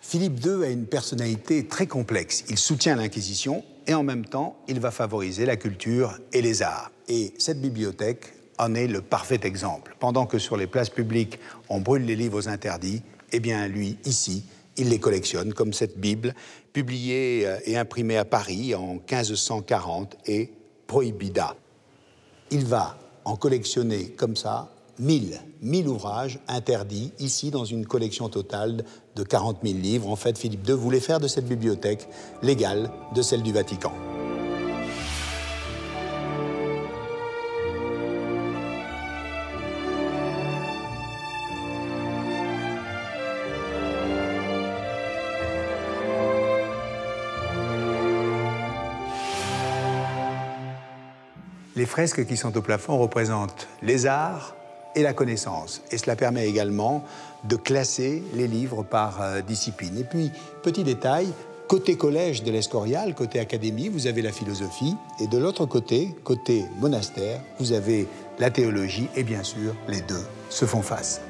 Philippe II a une personnalité très complexe. Il soutient l'Inquisition et en même temps, il va favoriser la culture et les arts. Et cette bibliothèque en est le parfait exemple. Pendant que sur les places publiques, on brûle les livres interdits, eh bien lui, ici, il les collectionne, comme cette Bible, publiée et imprimée à Paris en 1540 et prohibida. Il va en collectionner comme ça 1000 ouvrages interdits, ici, dans une collection totale de 40 000 livres. En fait, Philippe II voulait faire de cette bibliothèque l'égale de celle du Vatican. Les fresques qui sont au plafond représentent les arts et la connaissance. Et cela permet également de classer les livres par discipline. Et puis, petit détail, côté collège de l'Escorial, côté académie, vous avez la philosophie. Et de l'autre côté, côté monastère, vous avez la théologie. Et bien sûr, les deux se font face.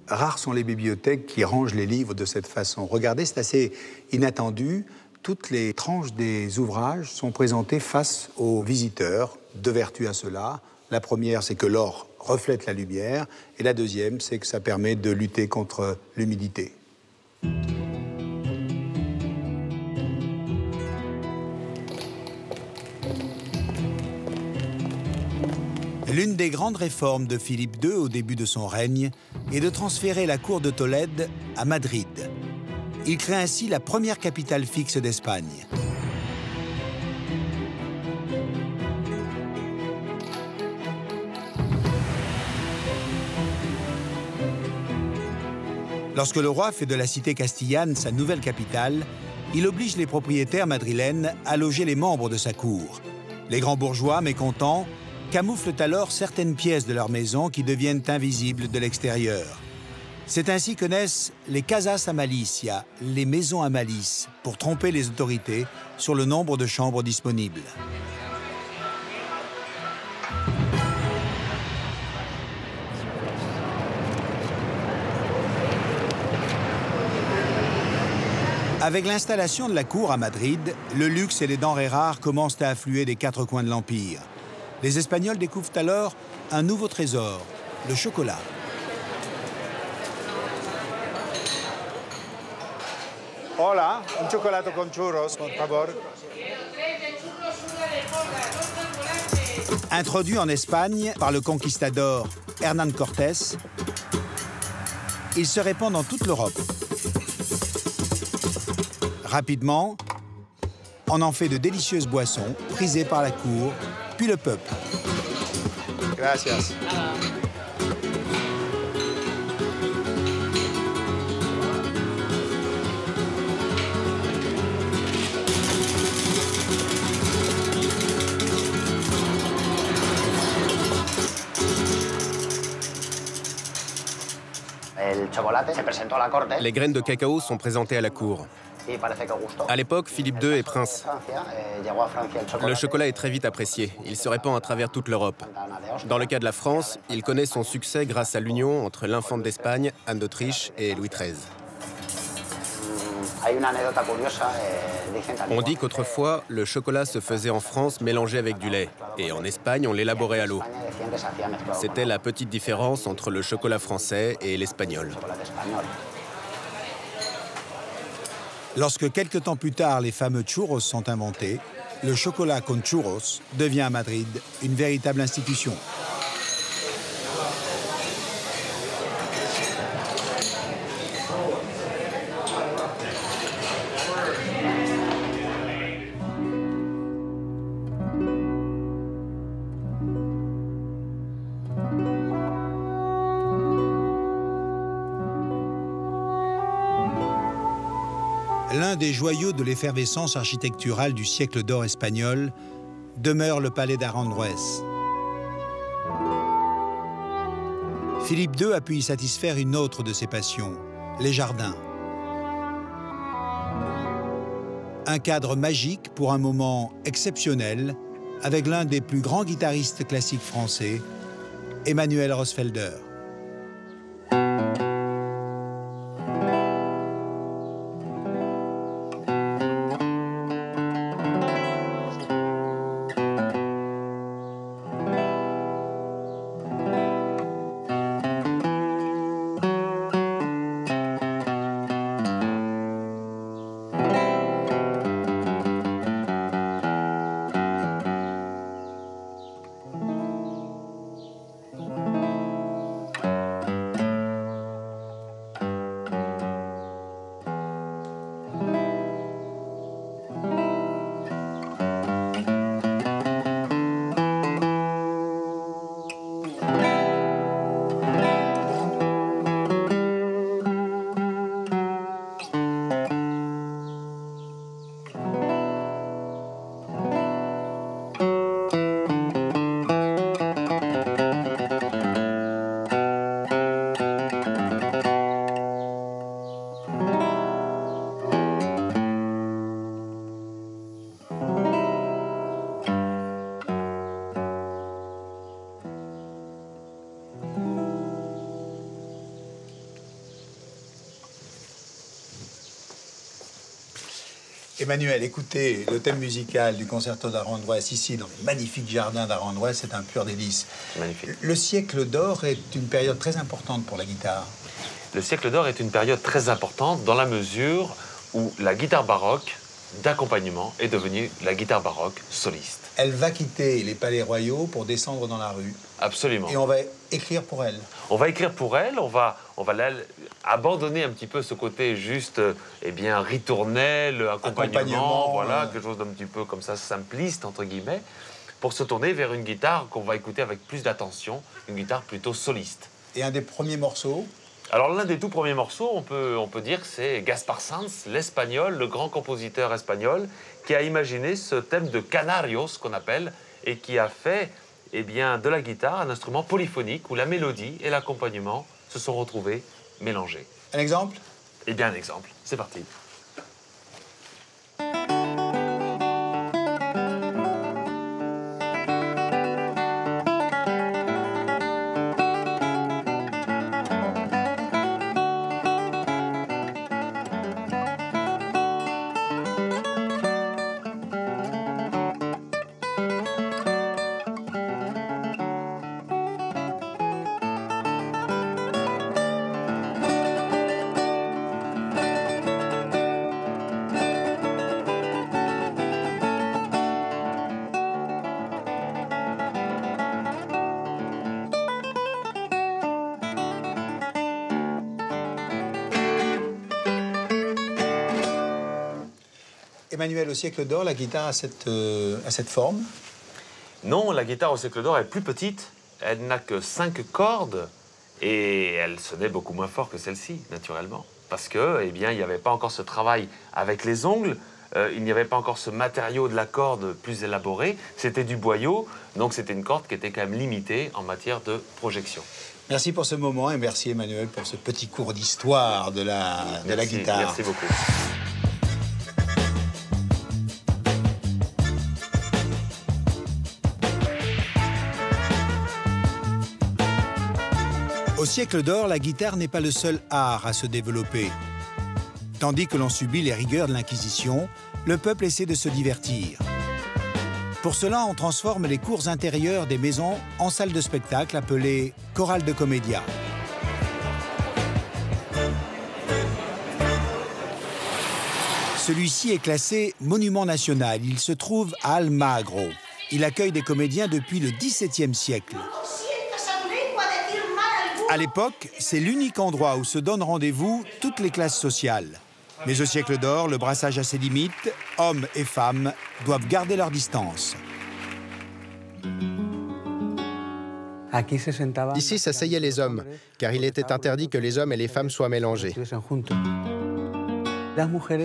Rares sont les bibliothèques qui rangent les livres de cette façon. Regardez, c'est assez inattendu. Toutes les tranches des ouvrages sont présentées face aux visiteurs. Deux vertus à cela. La première, c'est que l'or reflète la lumière. Et la deuxième, c'est que ça permet de lutter contre l'humidité. L'une des grandes réformes de Philippe II au début de son règne est de transférer la cour de Tolède à Madrid. Il crée ainsi la première capitale fixe d'Espagne. Lorsque le roi fait de la cité castillane sa nouvelle capitale, il oblige les propriétaires madrilènes à loger les membres de sa cour. Les grands bourgeois, mécontents, camouflent alors certaines pièces de leur maison qui deviennent invisibles de l'extérieur. C'est ainsi que naissent les casas a malicia, les maisons à malice, pour tromper les autorités sur le nombre de chambres disponibles. Avec l'installation de la cour à Madrid, le luxe et les denrées rares commencent à affluer des quatre coins de l'Empire. Les Espagnols découvrent alors un nouveau trésor, le chocolat. Hola, un chocolato con churros, por favor. Introduit en Espagne par le conquistador Hernán Cortés, il se répand dans toute l'Europe. Rapidement, on en fait de délicieuses boissons prisées par la cour, puis le peuple. Gracias. Les graines de cacao sont présentées à la cour. À l'époque, Philippe II est prince. Le chocolat est très vite apprécié. Il se répand à travers toute l'Europe. Dans le cas de la France, il connaît son succès grâce à l'union entre l'infante d'Espagne, Anne d'Autriche, et Louis XIII. On dit qu'autrefois, le chocolat se faisait en France mélangé avec du lait. Et en Espagne, on l'élaborait à l'eau. C'était la petite différence entre le chocolat français et l'espagnol. Lorsque quelques temps plus tard, les fameux churros sont inventés, le chocolat con churros devient à Madrid une véritable institution. L'un des joyaux de l'effervescence architecturale du siècle d'or espagnol demeure le palais d'Aranjuez. Philippe II a pu y satisfaire une autre de ses passions, les jardins. Un cadre magique pour un moment exceptionnel avec l'un des plus grands guitaristes classiques français, Emmanuel Rosfelder. Emmanuel, écoutez, le thème musical du concerto d'Aranjuez ici, dans les magnifiques jardins d'Aranjuez, c'est un pur délice. Magnifique. Le siècle d'or est une période très importante pour la guitare. Le siècle d'or est une période très importante dans la mesure où la guitare baroque d'accompagnement est devenue la guitare baroque soliste. Elle va quitter les palais royaux pour descendre dans la rue. Absolument. Et on va écrire pour elle. On va écrire pour elle, on va abandonner un petit peu ce côté juste, eh bien, ritournel, accompagnement, voilà, quelque chose d'un petit peu comme ça, simpliste, entre guillemets, pour se tourner vers une guitare qu'on va écouter avec plus d'attention, une guitare plutôt soliste. Et un des premiers morceaux Alors l'un des tout premiers morceaux, on peut dire que c'est Gaspar Sanz, l'espagnol, le grand compositeur espagnol, qui a imaginé ce thème de Canarios, qu'on appelle, et qui a fait eh bien, de la guitare un instrument polyphonique où la mélodie et l'accompagnement se sont retrouvés mélangés. Un exemple? Eh bien un exemple, c'est parti. Emmanuel, au siècle d'or, la guitare a cette forme? Non, la guitare au siècle d'or est plus petite. Elle n'a que 5 cordes et elle sonnait beaucoup moins fort que celle-ci, naturellement. Parce que, eh bien, il n'y avait pas encore ce travail avec les ongles, il n'y avait pas encore ce matériau de la corde plus élaboré. C'était du boyau, donc c'était une corde qui était quand même limitée en matière de projection. Merci pour ce moment et merci Emmanuel pour ce petit cours d'histoire de la guitare. Merci beaucoup. Au siècle d'or, la guitare n'est pas le seul art à se développer. Tandis que l'on subit les rigueurs de l'Inquisition, le peuple essaie de se divertir. Pour cela, on transforme les cours intérieures des maisons en salles de spectacle appelées chorales de comédia. Celui-ci est classé monument national. Il se trouve à Almagro. Il accueille des comédiens depuis le XVIIe siècle. À l'époque, c'est l'unique endroit où se donnent rendez-vous toutes les classes sociales. Mais au siècle d'or, le brassage a ses limites. Hommes et femmes doivent garder leur distance. Ici s'asseyaient les hommes, car il était interdit que les hommes et les femmes soient mélangés.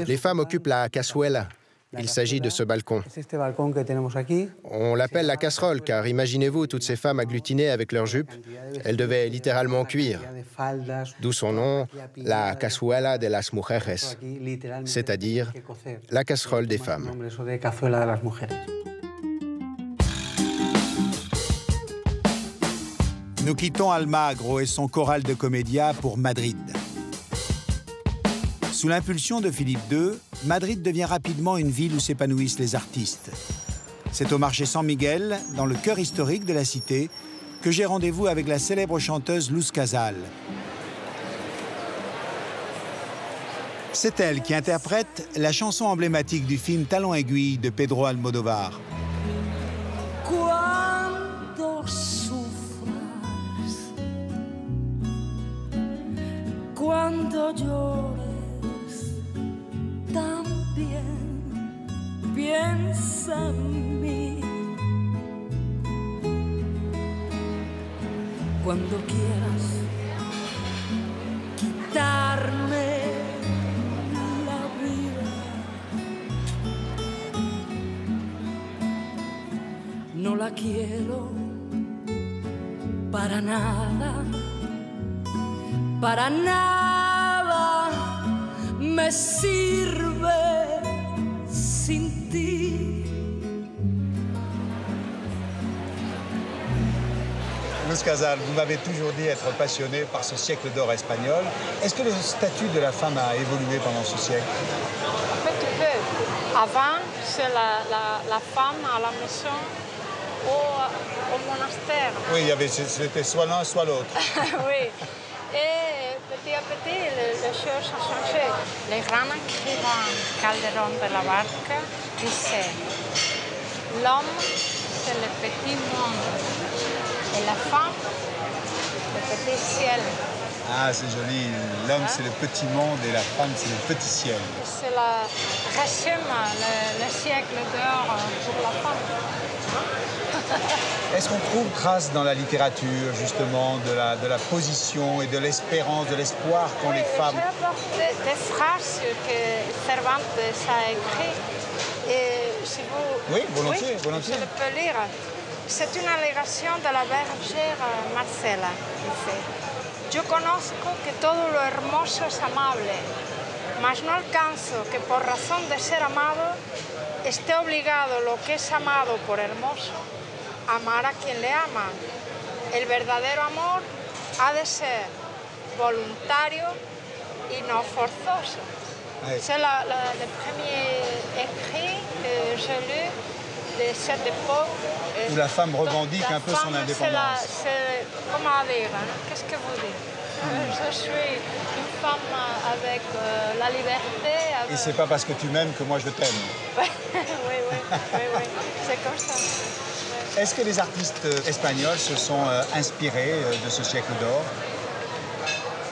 Les femmes occupent la cazuela. Il s'agit de ce balcon. On l'appelle la casserole, car imaginez-vous toutes ces femmes agglutinées avec leurs jupes. Elles devaient littéralement cuire. D'où son nom, la cazuela de las mujeres, c'est-à-dire la casserole des femmes. Nous quittons Almagro et son choral de comédia pour Madrid. Sous l'impulsion de Philippe II, Madrid devient rapidement une ville où s'épanouissent les artistes. C'est au marché San Miguel, dans le cœur historique de la cité, que j'ai rendez-vous avec la célèbre chanteuse Luz Casal. C'est elle qui interprète la chanson emblématique du film Talons aiguilles de Pedro Almodóvar. Cuando sufras, cuando llores, también piensa en mí. Cuando quieras quitarme la vida, no la quiero para nada, para nada me sirve sin ti. Luz Casal, vous m'avez toujours dit être passionnée par ce siècle d'or espagnol. Est-ce que le statut de la femme a évolué pendant ce siècle? Un petit peu. Avant, c'est la femme à la maison ou au monastère. Oui, c'était soit l'un, soit l'autre. Oui. Et petit à petit, les choses ont changé. Les grands écrivains Calderón de la Barca disaient l'homme, c'est le petit monde. Et la femme, le petit ciel. Ah, c'est joli. L'homme, c'est le petit monde et la femme, c'est le petit ciel. C'est le siècle d'or pour la femme. Est-ce qu'on trouve trace dans la littérature, justement, de la position et de l'espérance, de l'espoir qu'ont les femmes? Des phrases que Cervantes a écrites. Et si vous... Oui, volontiers, volontiers. Je le peux lire. C'est une allégation de la bergère Marcela, qui fait. Yo conozco que todo lo hermoso es amable, mas no alcanzo que por razón de ser amado esté obligado lo que es amado por hermoso a amar a quien le ama. El verdadero amor ha de ser voluntario y no forzoso. Ouais. C'est le premier écrit que j'ai lu de cette époque. Où la femme revendique un peu son indépendance. Comment dire, hein? Qu'est-ce que vous dites? Je suis une femme avec la liberté. Avec... Et c'est pas parce que tu m'aimes que moi je t'aime. oui, c'est comme ça. Ouais. Est-ce que les artistes espagnols se sont inspirés de ce siècle d'or?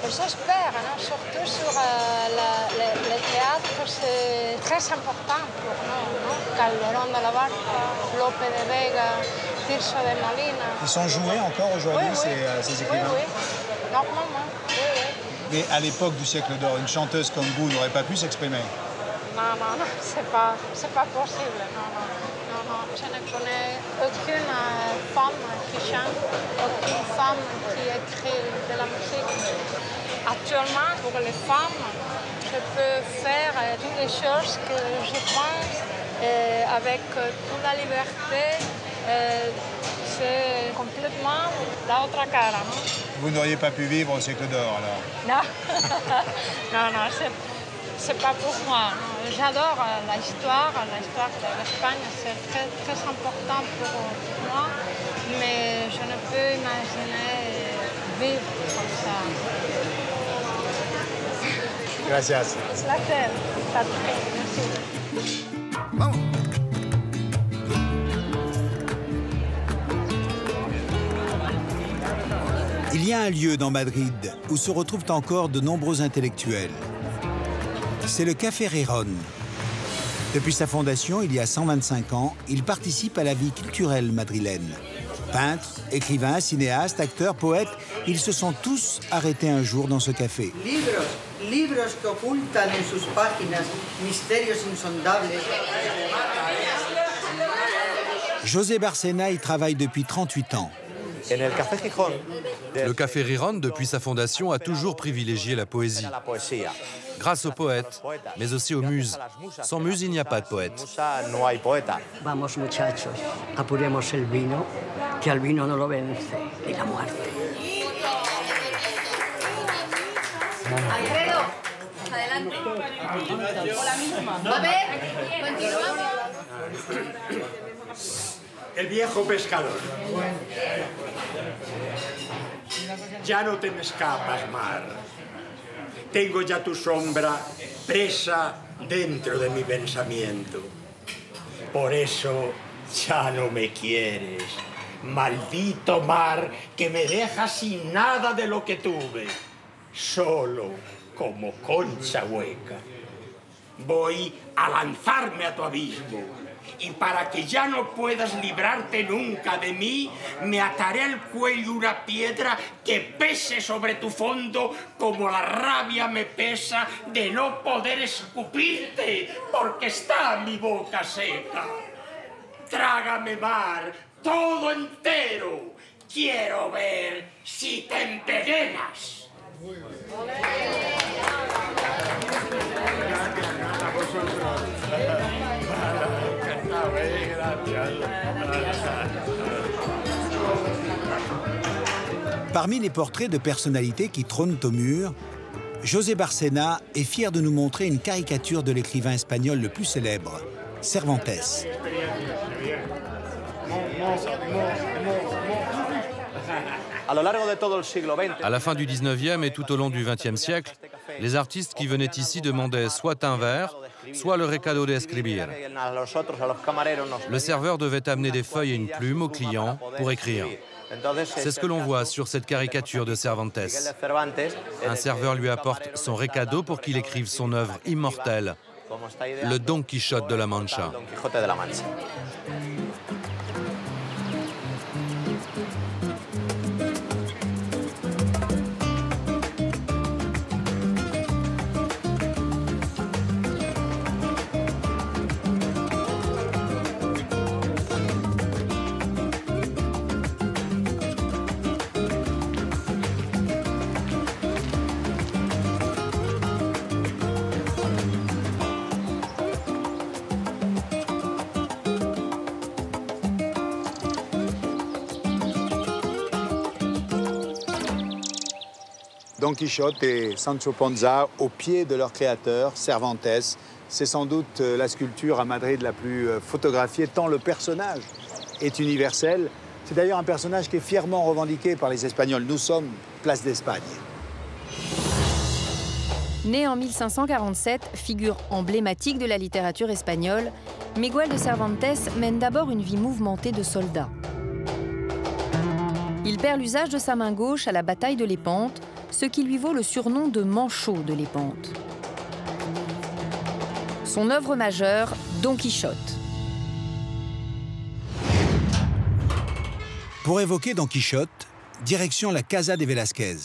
J'espère, hein, surtout sur le théâtre, c'est très important pour nous. Non? Calderón de la Barca, Lope de Vega, Tirso de Molina. Ils sont joués encore aujourd'hui, ces écrivains? Oui, normalement, oui. Mais à l'époque du siècle d'or, une chanteuse comme vous n'aurait pas pu s'exprimer? Non, c'est pas possible. Non, je ne connais aucune femme qui chante, aucune femme qui écrit de la musique. Actuellement, pour les femmes, je peux faire toutes les choses que je pense avec toute la liberté. C'est complètement la autre cara, non? Vous n'auriez pas pu vivre au siècle d'or, alors? Non, c'est pas pour moi. J'adore l'histoire de l'Espagne, c'est très, très important pour moi, mais je ne peux imaginer vivre comme ça. Gracias. C'est la terre, Patrick, merci. Vamos. Il y a un lieu dans Madrid où se retrouvent encore de nombreux intellectuels. C'est le Café Rirón. Depuis sa fondation, il y a 125 ans, il participe à la vie culturelle madrilène. Peintres, écrivains, cinéastes, acteurs, poètes, ils se sont tous arrêtés un jour dans ce café. Libros que ocultan en sus páginas misterios insondables. José Barcena y travaille depuis 38 ans. Le Café Rirón, depuis sa fondation, a toujours privilégié la poésie. Grâce aux poètes, mais aussi aux muses. Sans muses, il n'y a pas de poète. Vamos, muchachos, apuremos el vino, que al vino no lo vence ni la muerte. Alfredo, adelante. Hola misma. A ver, continuamos. El viejo pescador. Ya no te me escapas, mar. Tengo ya tu sombra presa dentro de mi pensamiento. Por eso ya no me quieres. Maldito mar que me deja sin nada de lo que tuve. Solo como concha hueca. Voy a lanzarme a tu abismo. Y para que ya no puedas librarte nunca de mí, me ataré al cuello una piedra que pese sobre tu fondo como la rabia me pesa de no poder escupirte porque está mi boca seca. Trágame, mar, todo entero. Quiero ver si te envenenas. Parmi les portraits de personnalités qui trônent au mur, José Barcena est fier de nous montrer une caricature de l'écrivain espagnol le plus célèbre, Cervantes. À la fin du 19e et tout au long du 20e siècle, les artistes qui venaient ici demandaient soit un verre, soit le recado de escribir. Le serveur devait amener des feuilles et une plume au client pour écrire. C'est ce que l'on voit sur cette caricature de Cervantes. Un serveur lui apporte son recado pour qu'il écrive son œuvre immortelle, le Don Quichotte de la Mancha. Don Quichotte et Sancho Panza au pied de leur créateur, Cervantes. C'est sans doute la sculpture à Madrid la plus photographiée, tant le personnage est universel. C'est d'ailleurs un personnage qui est fièrement revendiqué par les Espagnols. Nous sommes place d'Espagne. Né en 1547, figure emblématique de la littérature espagnole, Miguel de Cervantes mène d'abord une vie mouvementée de soldat. Il perd l'usage de sa main gauche à la bataille de Lépante, ce qui lui vaut le surnom de manchot de Lépante. Son œuvre majeure, Don Quichotte. Pour évoquer Don Quichotte, direction la Casa de Velázquez.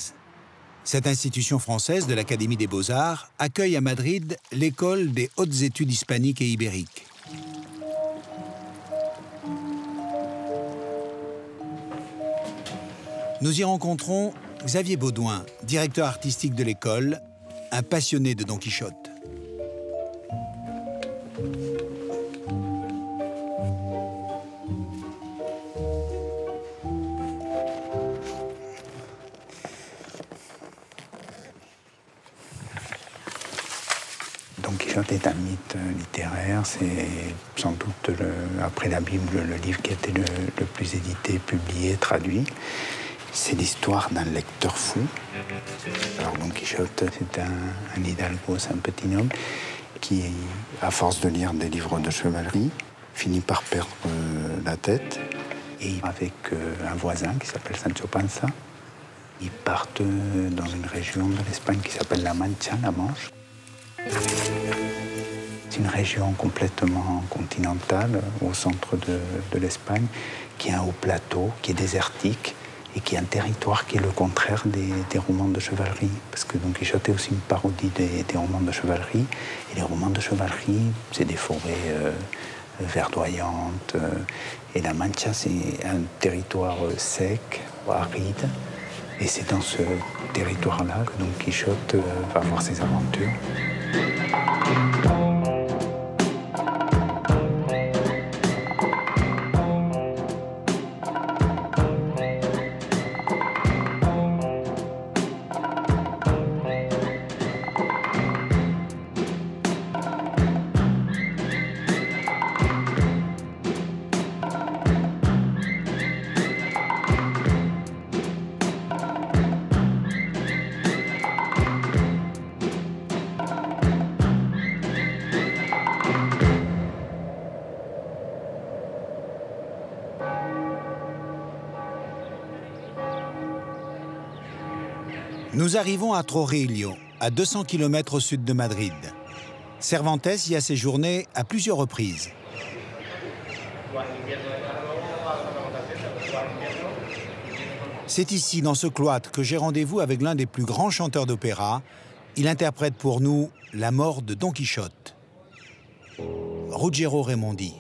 Cette institution française de l'Académie des Beaux-Arts accueille à Madrid l'école des hautes études hispaniques et ibériques. Nous y rencontrons Xavier Baudouin, directeur artistique de l'école, un passionné de Don Quichotte. Don Quichotte est un mythe littéraire, c'est sans doute, après la Bible, le livre qui a été le plus édité, publié, traduit. C'est l'histoire d'un lecteur fou. Alors Don Quichotte, c'est un hidalgo, c'est un petit noble qui, à force de lire des livres de chevalerie, finit par perdre la tête. Et avec un voisin qui s'appelle Sancho Panza, ils partent dans une région de l'Espagne qui s'appelle la Mancha, la Manche. C'est une région complètement continentale, au centre de l'Espagne, qui a un haut plateau, qui est désertique, et qui est un territoire qui est le contraire des romans de chevalerie. Parce que Don Quichotte est aussi une parodie des romans de chevalerie. Et les romans de chevalerie, c'est des forêts verdoyantes. Et la Mancha, c'est un territoire sec, aride. Et c'est dans ce territoire-là que Don Quichotte va avoir ses aventures. Nous arrivons à Trujillo, à 200 km au sud de Madrid. Cervantes y a séjourné à plusieurs reprises. C'est ici, dans ce cloître, que j'ai rendez-vous avec l'un des plus grands chanteurs d'opéra. Il interprète pour nous la mort de Don Quichotte. Ruggiero Raimondi.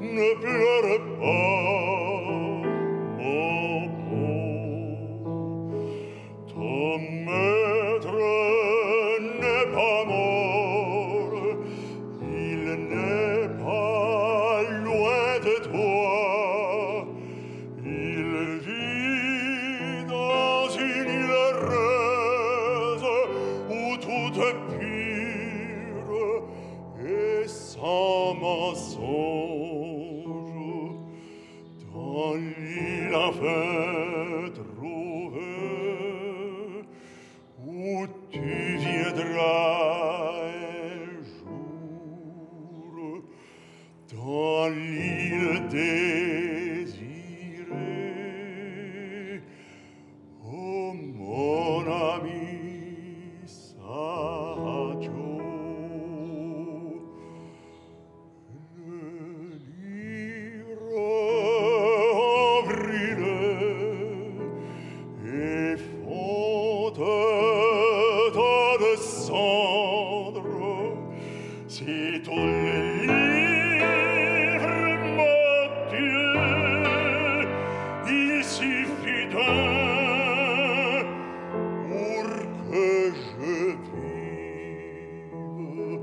Ne pleure pas, ton maître n'est pas mort, il n'est pas loin de toi, il vit dans une île heureuse où tout est pur et sans mensonge. Dans l'île enfin trouvée où tu viendras un jour, dans l'île désirée, oh mon ami Sadio. Si tous les livres m'attirent, il suffit d'un pour que je vive.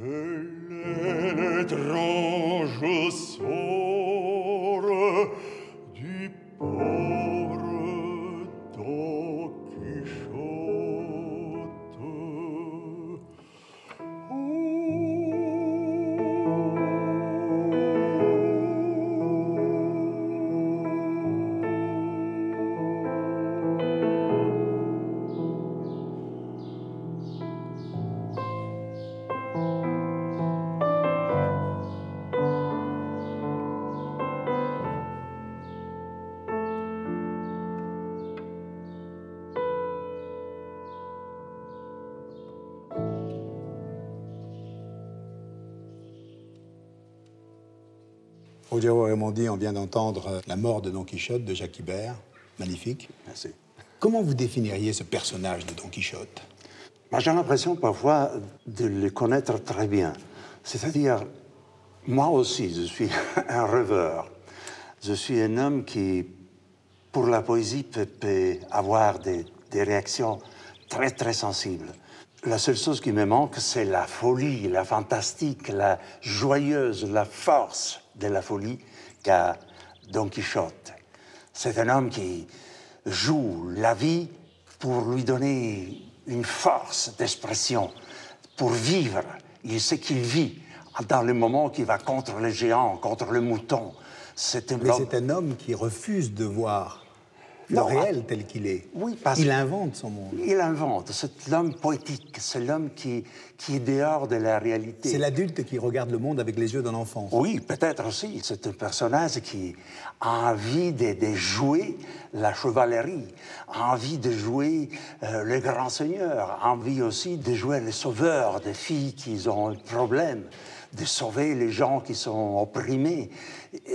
l'étrange sort du pauvre Don Quichotte. Ruggiero Raimondi, on vient d'entendre La mort de Don Quichotte de Jacques Ibert. Magnifique. Merci. Comment vous définiriez ce personnage de Don Quichotte? J'ai l'impression parfois de le connaître très bien. C'est-à-dire, moi aussi, je suis un rêveur. Je suis un homme qui, pour la poésie, peut avoir des réactions très, très sensibles. La seule chose qui me manque, c'est la folie, la fantastique, la joyeuse, la force de la folie qu'a Don Quichotte. C'est un homme qui joue la vie pour lui donner une force d'expression, pour vivre. Il sait qu'il vit dans le moment qu'il va contre les géants, contre le mouton. Mais c'est un homme qui refuse de voir le réel tel qu'il est. Oui, parce il invente son monde. Il invente. C'est l'homme poétique, c'est l'homme qui est dehors de la réalité. C'est l'adulte qui regarde le monde avec les yeux d'un enfant. Oui, peut-être aussi. C'est un personnage qui a envie de jouer la chevalerie, a envie de jouer le grand seigneur, a envie aussi de jouer les sauveurs des filles qui ont un problème, de sauver les gens qui sont opprimés.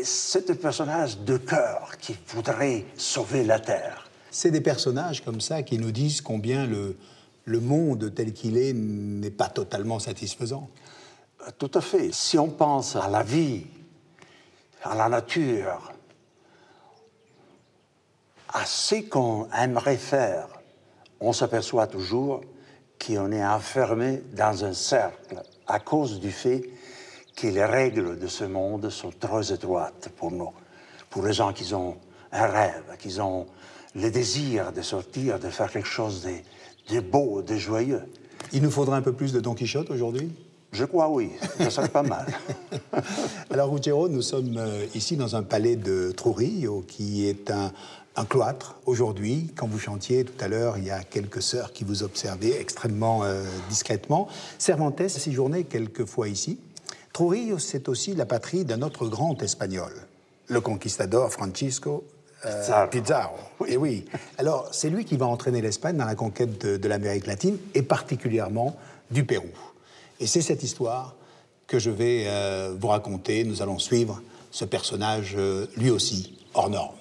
C'est un personnage de cœur qui voudrait sauver la terre. C'est des personnages comme ça qui nous disent combien le monde tel qu'il est n'est pas totalement satisfaisant. Tout à fait. Si on pense à la vie, à la nature, à ce qu'on aimerait faire, on s'aperçoit toujours qu'on est enfermé dans un cercle à cause du fait que les règles de ce monde sont trop étroites pour nous, pour les gens qui ont un rêve, qui ont le désir de sortir, de faire quelque chose de beau, de joyeux. Il nous faudrait un peu plus de Don Quichotte aujourd'hui? Je crois oui, ça serait pas mal. Alors Ruggiero, nous sommes ici dans un palais de Trujillo qui est un cloître aujourd'hui. Quand vous chantiez tout à l'heure, il y a quelques sœurs qui vous observaient extrêmement discrètement. Cervantes séjournait quelquefois ici. Trujillo, c'est aussi la patrie d'un autre grand espagnol, le conquistador Francisco Pizarro. Et oui. Alors, c'est lui qui va entraîner l'Espagne dans la conquête de l'Amérique latine et particulièrement du Pérou. Et c'est cette histoire que je vais vous raconter. Nous allons suivre ce personnage, lui aussi, hors norme.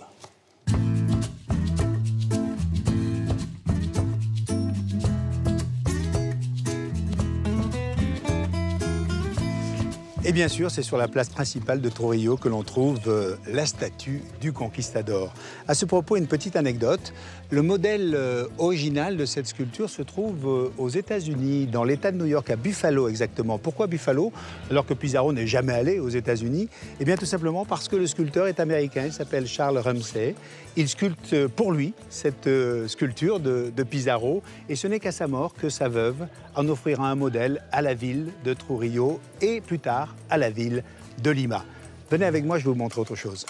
Et bien sûr, c'est sur la place principale de Trujillo que l'on trouve la statue du conquistador. À ce propos, une petite anecdote. Le modèle original de cette sculpture se trouve aux États-Unis, dans l'État de New York, à Buffalo exactement. Pourquoi Buffalo, alors que Pizarro n'est jamais allé aux États-Unis? Eh bien, tout simplement parce que le sculpteur est américain. Il s'appelle Charles Rumsey. Il sculpte pour lui cette sculpture de Pizarro. Et ce n'est qu'à sa mort que sa veuve en offrira un modèle à la ville de Trujillo et plus tard à la ville de Lima. Venez avec moi, je vais vous montrer autre chose.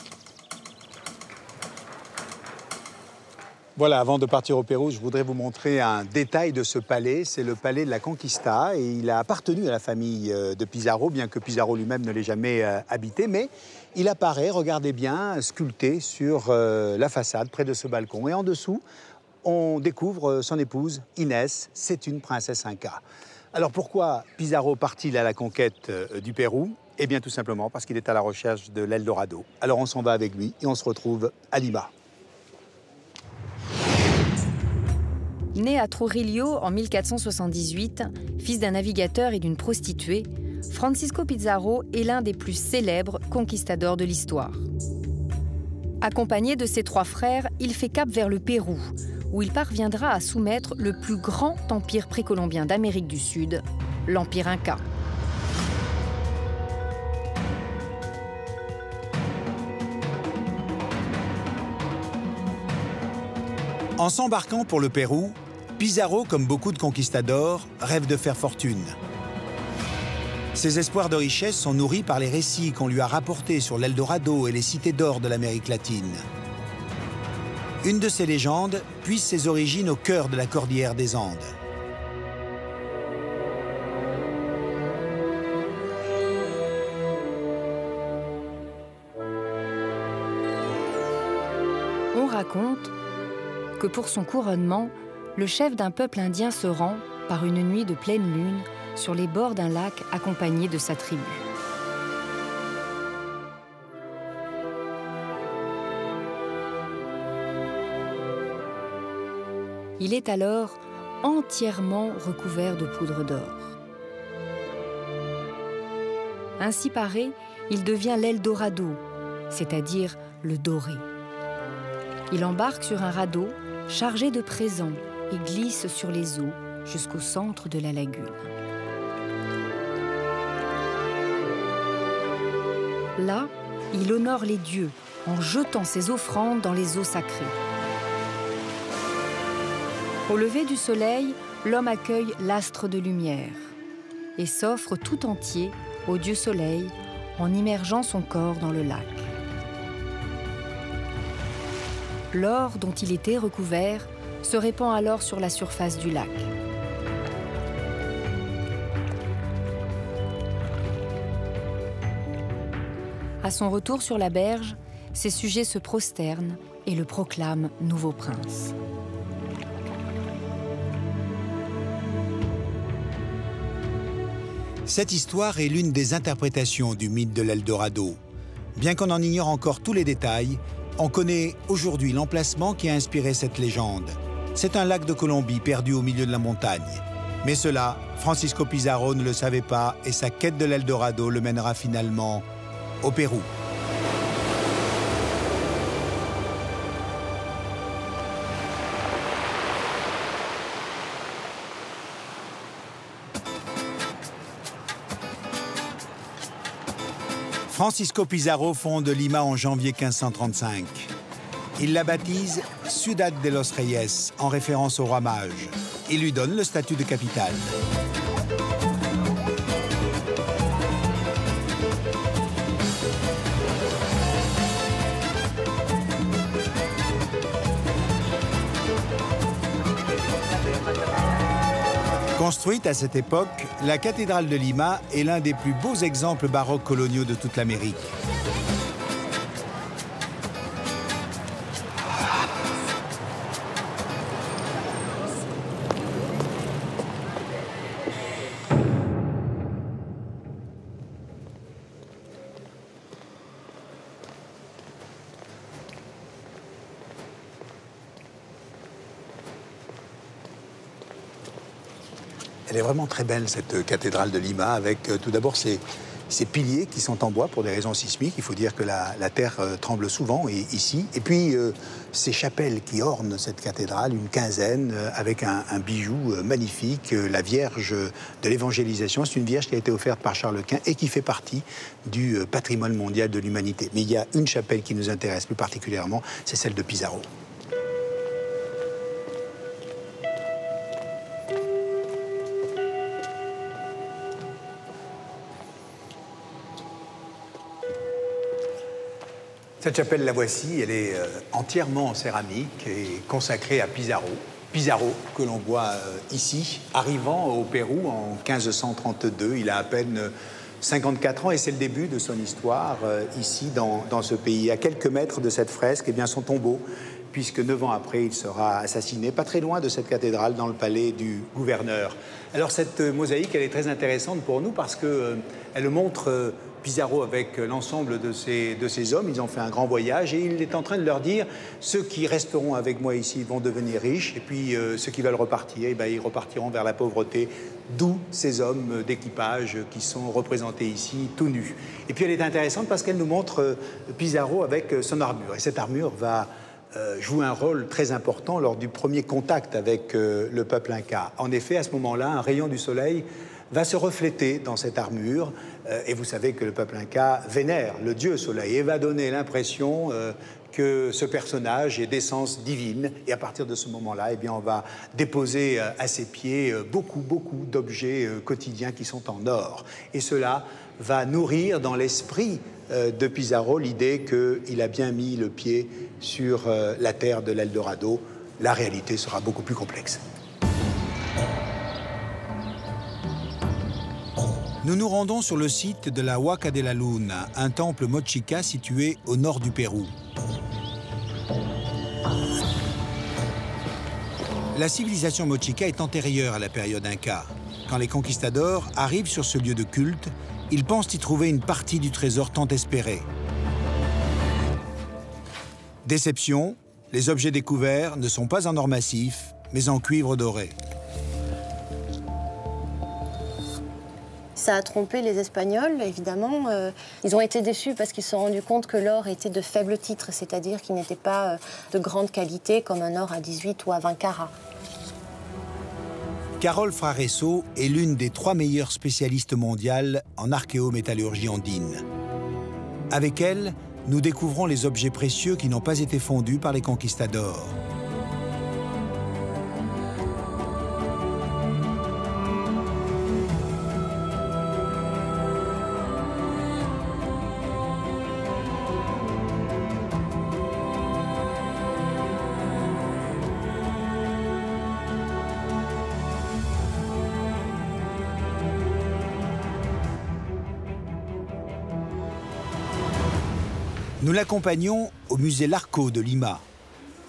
Voilà, avant de partir au Pérou, je voudrais vous montrer un détail de ce palais. C'est le palais de la Conquista et il a appartenu à la famille de Pizarro, bien que Pizarro lui-même ne l'ait jamais habité. Mais il apparaît, regardez bien, sculpté sur la façade, près de ce balcon. Et en dessous, on découvre son épouse, Inès. C'est une princesse inca. Alors pourquoi Pizarro part-il à la conquête du Pérou? Eh bien tout simplement parce qu'il est à la recherche de l'Eldorado. Alors on s'en va avec lui et on se retrouve à Lima. Né à Trujillo en 1478, fils d'un navigateur et d'une prostituée, Francisco Pizarro est l'un des plus célèbres conquistadors de l'histoire. Accompagné de ses 3 frères, il fait cap vers le Pérou, où il parviendra à soumettre le plus grand empire précolombien d'Amérique du Sud, l'Empire Inca. En s'embarquant pour le Pérou, Pizarro, comme beaucoup de conquistadors, rêve de faire fortune. Ses espoirs de richesse sont nourris par les récits qu'on lui a rapportés sur l'Eldorado et les cités d'or de l'Amérique latine. Une de ces légendes puise ses origines au cœur de la cordillère des Andes. On raconte que pour son couronnement, le chef d'un peuple indien se rend, par une nuit de pleine lune, sur les bords d'un lac accompagné de sa tribu. Il est alors entièrement recouvert de poudre d'or. Ainsi paré, il devient l'Eldorado, c'est-à-dire le doré. Il embarque sur un radeau chargé de présents et glisse sur les eaux jusqu'au centre de la lagune. Là, il honore les dieux en jetant ses offrandes dans les eaux sacrées. Au lever du soleil, l'homme accueille l'astre de lumière et s'offre tout entier au dieu soleil en immergeant son corps dans le lac. L'or dont il était recouvert se répand alors sur la surface du lac. À son retour sur la berge, ses sujets se prosternent et le proclament nouveau prince. Cette histoire est l'une des interprétations du mythe de l'Eldorado. Bien qu'on en ignore encore tous les détails, on connaît aujourd'hui l'emplacement qui a inspiré cette légende. C'est un lac de Colombie perdu au milieu de la montagne. Mais cela, Francisco Pizarro ne le savait pas et sa quête de l'Eldorado le mènera finalement au Pérou. Francisco Pizarro fonde Lima en janvier 1535. Il la baptise Ciudad de los Reyes, en référence au roi mage. Il lui donne le statut de capitale. Construite à cette époque, la cathédrale de Lima est l'un des plus beaux exemples baroques coloniaux de toute l'Amérique. Elle est vraiment très belle, cette cathédrale de Lima, avec tout d'abord ces piliers qui sont en bois pour des raisons sismiques. Il faut dire que la terre tremble souvent ici. Et puis ces chapelles qui ornent cette cathédrale, une quinzaine, avec un bijou magnifique, la Vierge de l'Évangélisation. C'est une Vierge qui a été offerte par Charles Quint et qui fait partie du patrimoine mondial de l'humanité. Mais il y a une chapelle qui nous intéresse plus particulièrement, c'est celle de Pizarro. Cette chapelle, la voici, elle est entièrement en céramique et consacrée à Pizarro. Pizarro, que l'on voit ici, arrivant au Pérou en 1532. Il a à peine 54 ans et c'est le début de son histoire ici, dans ce pays. À quelques mètres de cette fresque, eh bien, son tombeau, puisque 9 ans après, il sera assassiné, pas très loin de cette cathédrale, dans le palais du gouverneur. Alors cette mosaïque, elle est très intéressante pour nous parce qu'elle montre Pizarro avec l'ensemble de ces hommes. Ils ont fait un grand voyage et il est en train de leur dire ceux qui resteront avec moi ici vont devenir riches et puis ceux qui veulent repartir, eh bien, ils repartiront vers la pauvreté, d'où ces hommes d'équipage qui sont représentés ici tout nus. Et puis elle est intéressante parce qu'elle nous montre Pizarro avec son armure et cette armure va joue un rôle très important lors du premier contact avec le peuple inca. En effet, à ce moment-là, un rayon du soleil va se refléter dans cette armure et vous savez que le peuple inca vénère le dieu soleil et va donner l'impression que ce personnage est d'essence divine. Et à partir de ce moment-là, eh bien, on va déposer à ses pieds beaucoup d'objets quotidiens qui sont en or. Et cela va nourrir dans l'esprit de Pizarro l'idée qu'il a bien mis le pied sur la terre de l'Eldorado. La réalité sera beaucoup plus complexe. Nous nous rendons sur le site de la Huaca de la Luna, un temple mochica situé au nord du Pérou. La civilisation mochica est antérieure à la période inca. Quand les conquistadors arrivent sur ce lieu de culte, ils pensent y trouver une partie du trésor tant espéré. Déception, les objets découverts ne sont pas en or massif, mais en cuivre doré. Ça a trompé les Espagnols, évidemment. Ils ont été déçus parce qu'ils se sont rendus compte que l'or était de faible titre, c'est-à-dire qu'il n'était pas de grande qualité comme un or à 18 ou à 20 carats. Carol Fraresso est l'une des 3 meilleures spécialistes mondiales en archéométallurgie andine. Avec elle, nous découvrons les objets précieux qui n'ont pas été fondus par les conquistadors. Nous l'accompagnons au musée Larco de Lima.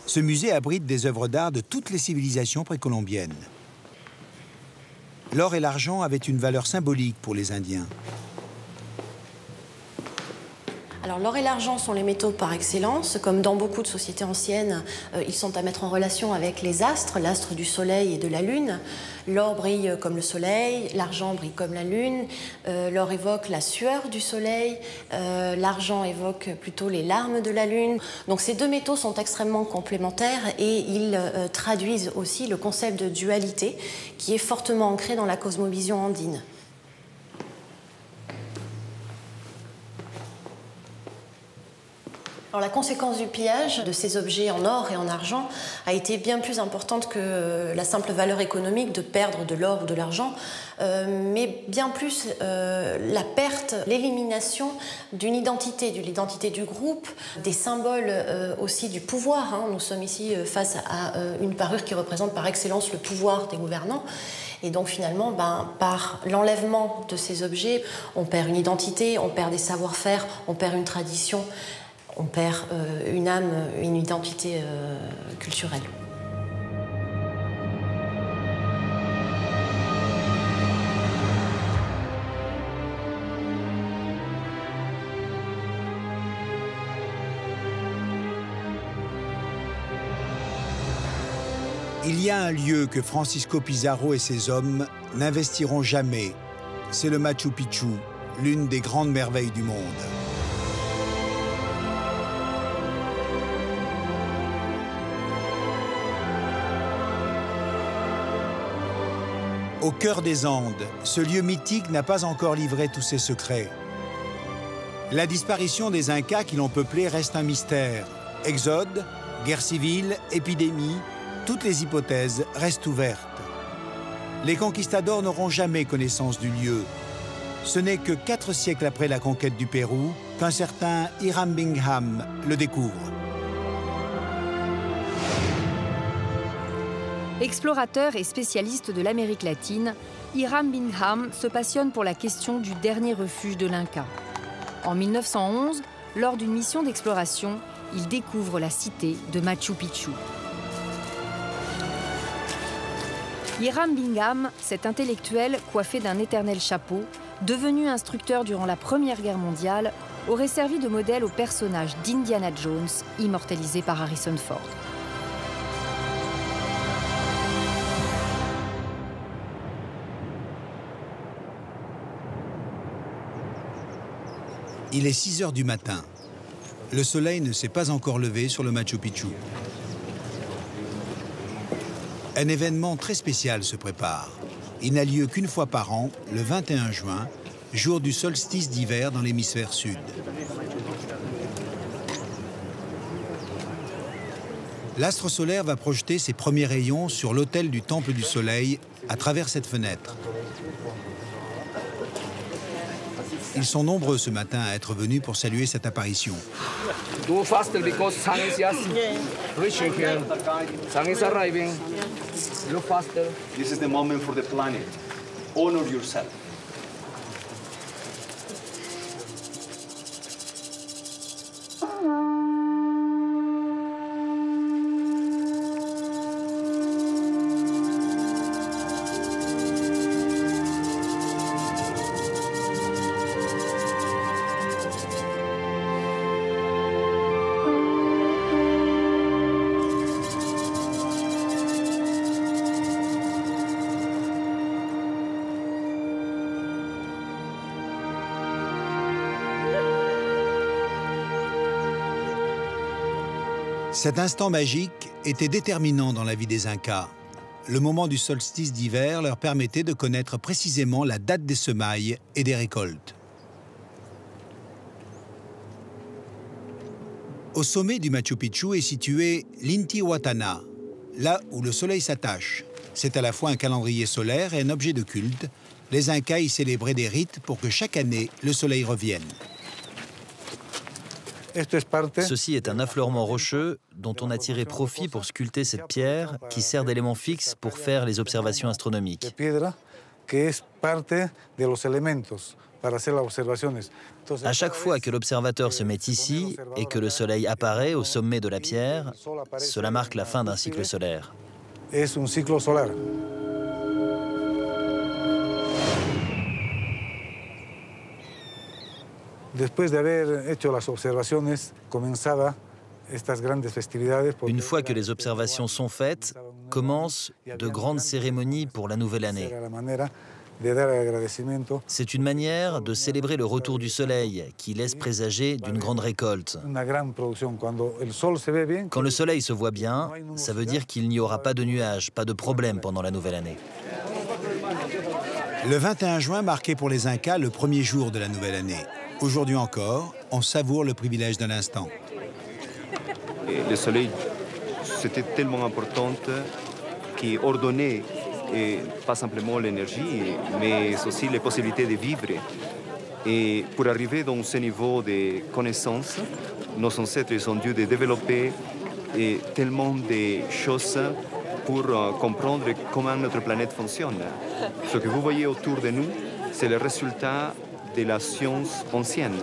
Ce musée abrite des œuvres d'art de toutes les civilisations précolombiennes. L'or et l'argent avaient une valeur symbolique pour les Indiens. Alors l'or et l'argent sont les métaux par excellence. Comme dans beaucoup de sociétés anciennes, ils sont à mettre en relation avec les astres, l'astre du soleil et de la lune. L'or brille comme le soleil, l'argent brille comme la lune. L'or évoque la sueur du soleil, l'argent évoque plutôt les larmes de la lune. Donc ces deux métaux sont extrêmement complémentaires et ils traduisent aussi le concept de dualité qui est fortement ancré dans la cosmovision andine. Alors, la conséquence du pillage de ces objets en or et en argent a été bien plus importante que la simple valeur économique de perdre de l'or ou de l'argent, mais bien plus la perte, l'élimination d'une identité, de l'identité du groupe, des symboles aussi du pouvoir. Nous sommes ici face à une parure qui représente par excellence le pouvoir des gouvernants. Et donc finalement, par l'enlèvement de ces objets, on perd une identité, on perd des savoir-faire, on perd une tradition. On perd une âme, une identité culturelle. Il y a un lieu que Francisco Pizarro et ses hommes n'investiront jamais. C'est le Machu Picchu, l'une des grandes merveilles du monde. Au cœur des Andes, ce lieu mythique n'a pas encore livré tous ses secrets. La disparition des Incas qui l'ont peuplé reste un mystère. Exode, guerre civile, épidémie, toutes les hypothèses restent ouvertes. Les conquistadors n'auront jamais connaissance du lieu. Ce n'est que 4 siècles après la conquête du Pérou qu'un certain Hiram Bingham le découvre. Explorateur et spécialiste de l'Amérique latine, Hiram Bingham se passionne pour la question du dernier refuge de l'Inca. En 1911, lors d'une mission d'exploration, il découvre la cité de Machu Picchu. Hiram Bingham, cet intellectuel coiffé d'un éternel chapeau, devenu instructeur durant la Première Guerre mondiale, aurait servi de modèle au personnage d'Indiana Jones, immortalisé par Harrison Ford. Il est 6 heures du matin. Le soleil ne s'est pas encore levé sur le Machu Picchu. Un événement très spécial se prépare. Il n'a lieu qu'une fois par an, le 21 juin, jour du solstice d'hiver dans l'hémisphère sud. L'astre solaire va projeter ses premiers rayons sur l'autel du Temple du Soleil à travers cette fenêtre. Ils sont nombreux ce matin à être venus pour saluer cette apparition. Do faster because sun is just reaching here. Sun is arriving. Look faster. This is the moment for the planet. Honor yourself. Cet instant magique était déterminant dans la vie des Incas. Le moment du solstice d'hiver leur permettait de connaître précisément la date des semailles et des récoltes. Au sommet du Machu Picchu est situé l'Intihuatana, là où le soleil s'attache. C'est à la fois un calendrier solaire et un objet de culte. Les Incas y célébraient des rites pour que chaque année, le soleil revienne. Ceci est un affleurement rocheux dont on a tiré profit pour sculpter cette pierre qui sert d'élément fixe pour faire les observations astronomiques. À chaque fois que l'observateur se met ici et que le soleil apparaît au sommet de la pierre, cela marque la fin d'un cycle solaire. Une fois que les observations sont faites, commencent de grandes cérémonies pour la nouvelle année. C'est une manière de célébrer le retour du soleil qui laisse présager d'une grande récolte. Quand le soleil se voit bien, ça veut dire qu'il n'y aura pas de nuages, pas de problème pendant la nouvelle année. Le 21 juin marquait pour les Incas le premier jour de la nouvelle année. Aujourd'hui encore, on savoure le privilège de l'instant. Le soleil, c'était tellement important qu'il ordonnait pas simplement l'énergie, mais aussi les possibilités de vivre. Et pour arriver dans ce niveau de connaissance, nos ancêtres ont dû développer tellement de choses pour comprendre comment notre planète fonctionne. Ce que vous voyez autour de nous, c'est le résultat de la science ancienne.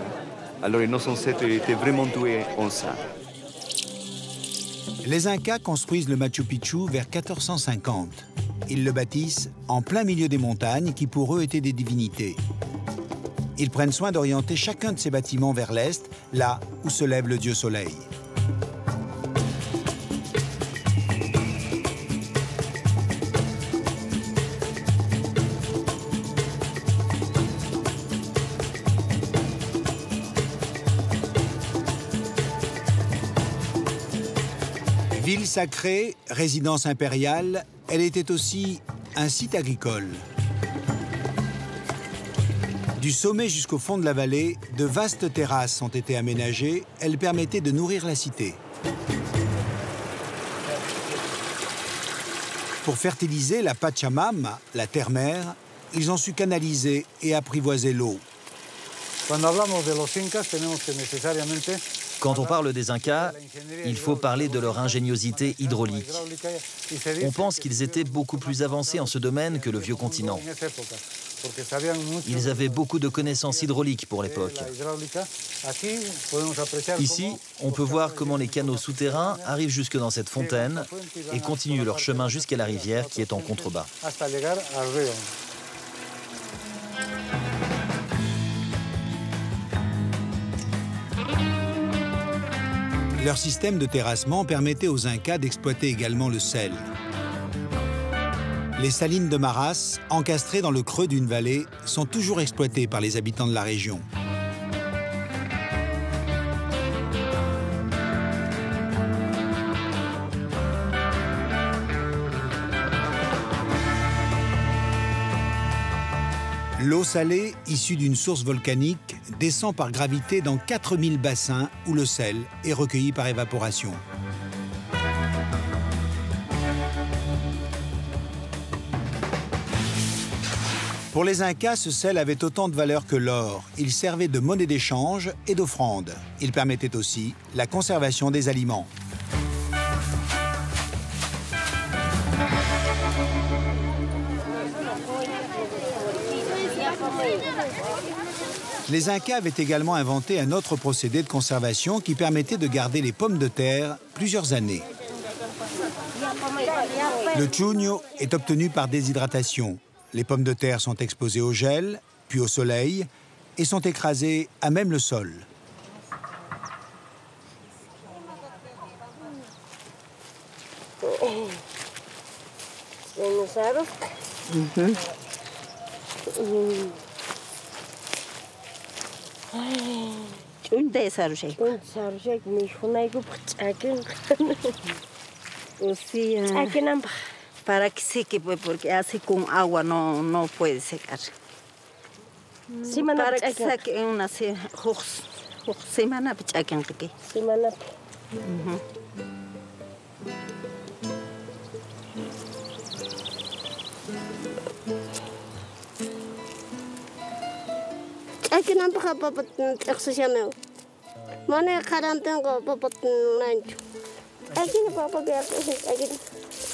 Alors nos ancêtres étaient vraiment doués en ça. Les Incas construisent le Machu Picchu vers 1450. Ils le bâtissent en plein milieu des montagnes qui pour eux étaient des divinités. Ils prennent soin d'orienter chacun de ces bâtiments vers l'est, là où se lève le dieu soleil. Ville sacrée, résidence impériale, elle était aussi un site agricole. Du sommet jusqu'au fond de la vallée, de vastes terrasses ont été aménagées. Elles permettaient de nourrir la cité. Pour fertiliser la Pachamama, la terre-mère, ils ont su canaliser et apprivoiser l'eau. Quand on parle des Incas, il faut parler de leur ingéniosité hydraulique. On pense qu'ils étaient beaucoup plus avancés en ce domaine que le vieux continent. Ils avaient beaucoup de connaissances hydrauliques pour l'époque. Ici, on peut voir comment les canaux souterrains arrivent jusque dans cette fontaine et continuent leur chemin jusqu'à la rivière qui est en contrebas. Leur système de terrassement permettait aux Incas d'exploiter également le sel. Les salines de Maras, encastrées dans le creux d'une vallée, sont toujours exploitées par les habitants de la région. L'eau salée, issue d'une source volcanique, descend par gravité dans 4000 bassins où le sel est recueilli par évaporation. Pour les Incas, ce sel avait autant de valeur que l'or. Il servait de monnaie d'échange et d'offrande. Il permettait aussi la conservation des aliments. Les Incas avaient également inventé un autre procédé de conservation qui permettait de garder les pommes de terre plusieurs années. Le chuño est obtenu par déshydratation. Les pommes de terre sont exposées au gel, puis au soleil, et sont écrasées à même le sol. Para que seque, pues, porque así con agua no puede secar. Para que saque una semana, semana. Aquí no puedo papat exosional. Mana karantin ko papat nancho. Aquí no puedo papat aquí.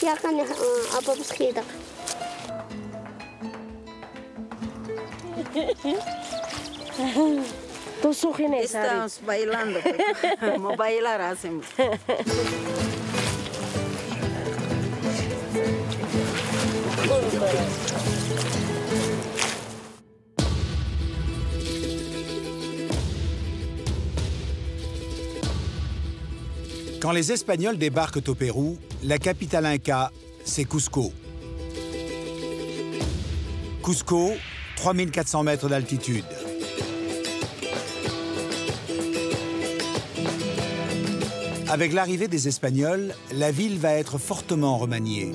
Ya kan apa pesquita. Estamos bailando, como bailar hacemos. Quand les Espagnols débarquent au Pérou, la capitale inca, c'est Cusco. Cusco, 3400 mètres d'altitude. Avec l'arrivée des Espagnols, la ville va être fortement remaniée.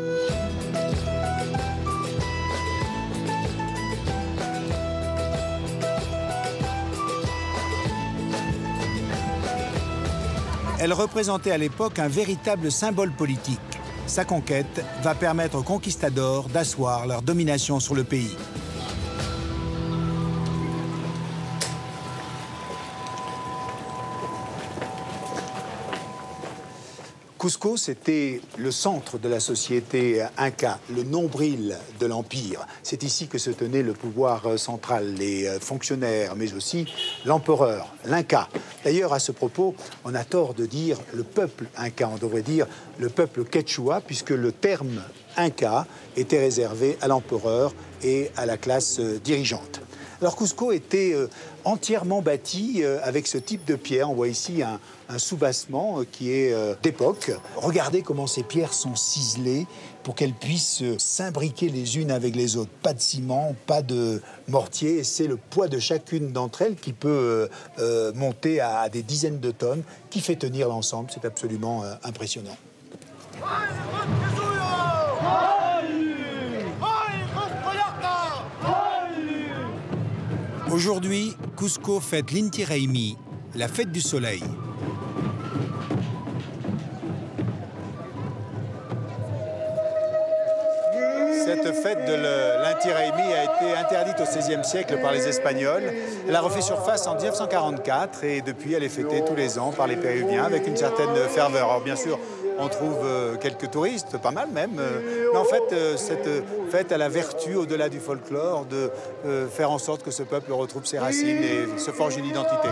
Elle représentait à l'époque un véritable symbole politique. Sa conquête va permettre aux conquistadors d'asseoir leur domination sur le pays. Cusco, c'était le centre de la société inca, le nombril de l'Empire. C'est ici que se tenait le pouvoir central, les fonctionnaires, mais aussi l'empereur, l'Inca. D'ailleurs, à ce propos, on a tort de dire le peuple inca, on devrait dire le peuple quechua, puisque le terme inca était réservé à l'empereur et à la classe dirigeante. Alors Cusco était entièrement bâti avec ce type de pierre. On voit ici un soubassement qui est d'époque. Regardez comment ces pierres sont ciselées pour qu'elles puissent s'imbriquer les unes avec les autres. Pas de ciment, pas de mortier. C'est le poids de chacune d'entre elles qui peut monter à des dizaines de tonnes, qui fait tenir l'ensemble. C'est absolument impressionnant. Aujourd'hui, Cusco fête l'Inti Raymi, la fête du soleil. Cette fête de l'Inti Raymi a été interdite au XVIe siècle par les Espagnols. Elle a refait surface en 1944 et depuis elle est fêtée tous les ans par les Péruviens avec une certaine ferveur. Alors bien sûr, on trouve quelques touristes, pas mal même, mais en fait cette fête a la vertu, au-delà du folklore, de faire en sorte que ce peuple retrouve ses racines et se forge une identité.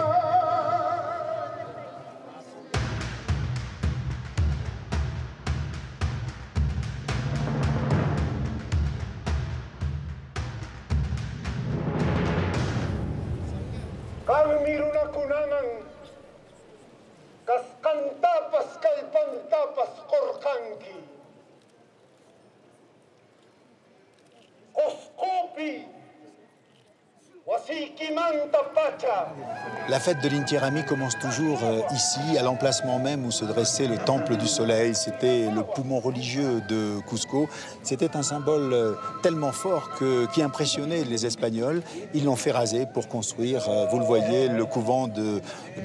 La fête de l'Inti Raymi commence toujours ici, à l'emplacement même où se dressait le temple du soleil. C'était le poumon religieux de Cusco. C'était un symbole tellement fort qui impressionnait les Espagnols. Ils l'ont fait raser pour construire, vous le voyez, le couvent de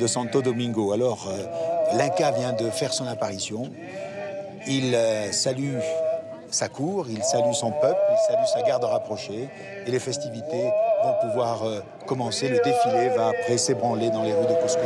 Santo Domingo. Alors, l'Inca vient de faire son apparition. Il salue sa cour, il salue son peuple, il salue sa garde rapprochée et les festivités vont pouvoir commencer. Le défilé va après s'ébranler dans les rues de Cusco.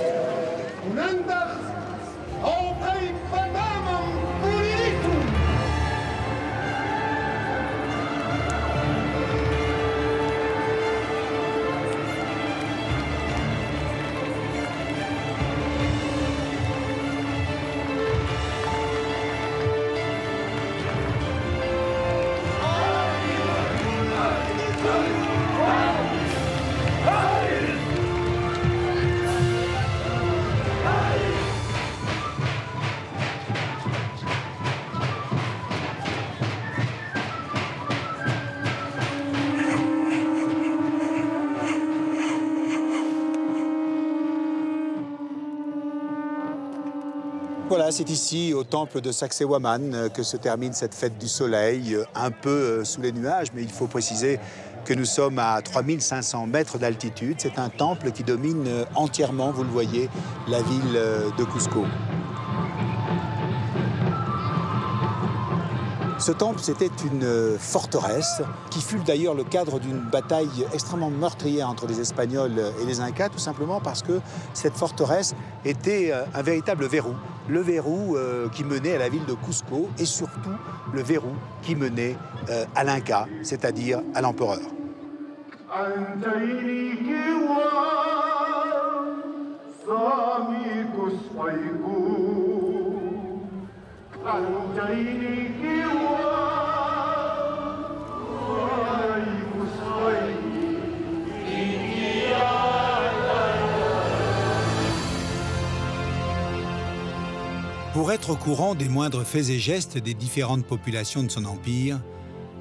Voilà, c'est ici, au temple de Sacsayhuaman, que se termine cette fête du soleil, un peu sous les nuages, mais il faut préciser que nous sommes à 3500 mètres d'altitude. C'est un temple qui domine entièrement, vous le voyez, la ville de Cusco. Ce temple, c'était une forteresse qui fut d'ailleurs le cadre d'une bataille extrêmement meurtrière entre les Espagnols et les Incas, tout simplement parce que cette forteresse était un véritable verrou. Le verrou qui menait à la ville de Cusco et surtout le verrou qui menait à l'Inca, c'est-à-dire à l'empereur. Pour être au courant des moindres faits et gestes des différentes populations de son empire,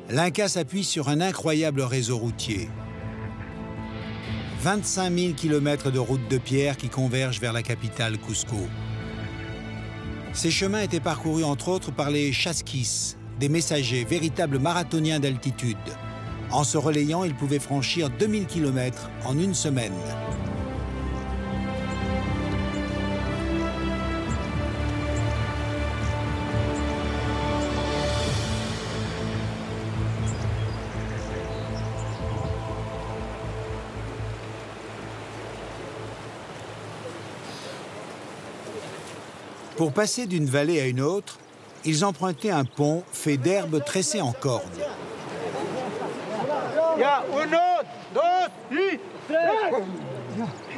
l'Inca s'appuie sur un incroyable réseau routier. 25 000 kilomètres de routes de pierre qui convergent vers la capitale Cusco. Ces chemins étaient parcourus entre autres par les chasquis, des messagers, véritables marathoniens d'altitude. En se relayant, ils pouvaient franchir 2000 kilomètres en une semaine. Pour passer d'une vallée à une autre, ils empruntaient un pont fait d'herbes tressées en cordes.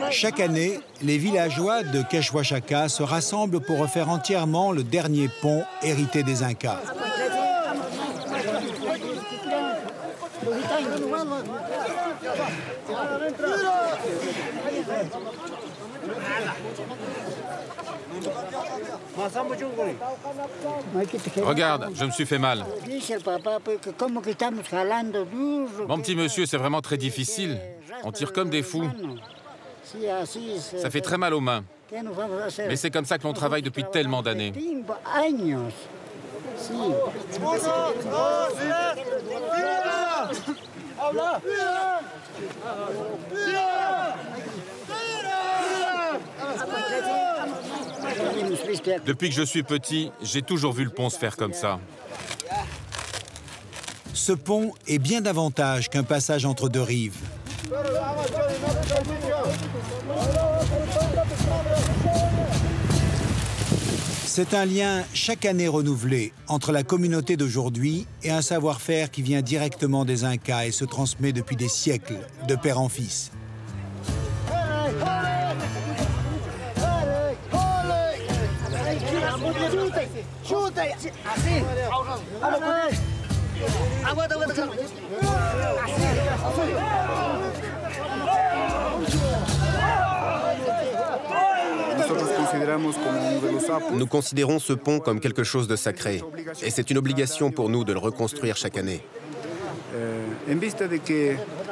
Chaque année, les villageois de Quechua se rassemblent pour refaire entièrement le dernier pont hérité des Incas. Regarde, je me suis fait mal. Mon petit monsieur, c'est vraiment très difficile. On tire comme des fous. Ça fait très mal aux mains. Mais c'est comme ça que l'on travaille depuis tellement d'années. Depuis que je suis petit, j'ai toujours vu le pont se faire comme ça. Ce pont est bien davantage qu'un passage entre deux rives. C'est un lien chaque année renouvelé entre la communauté d'aujourd'hui et un savoir-faire qui vient directement des Incas et se transmet depuis des siècles, de père en fils. Nous considérons ce pont comme quelque chose de sacré. Et c'est une obligation pour nous de le reconstruire chaque année.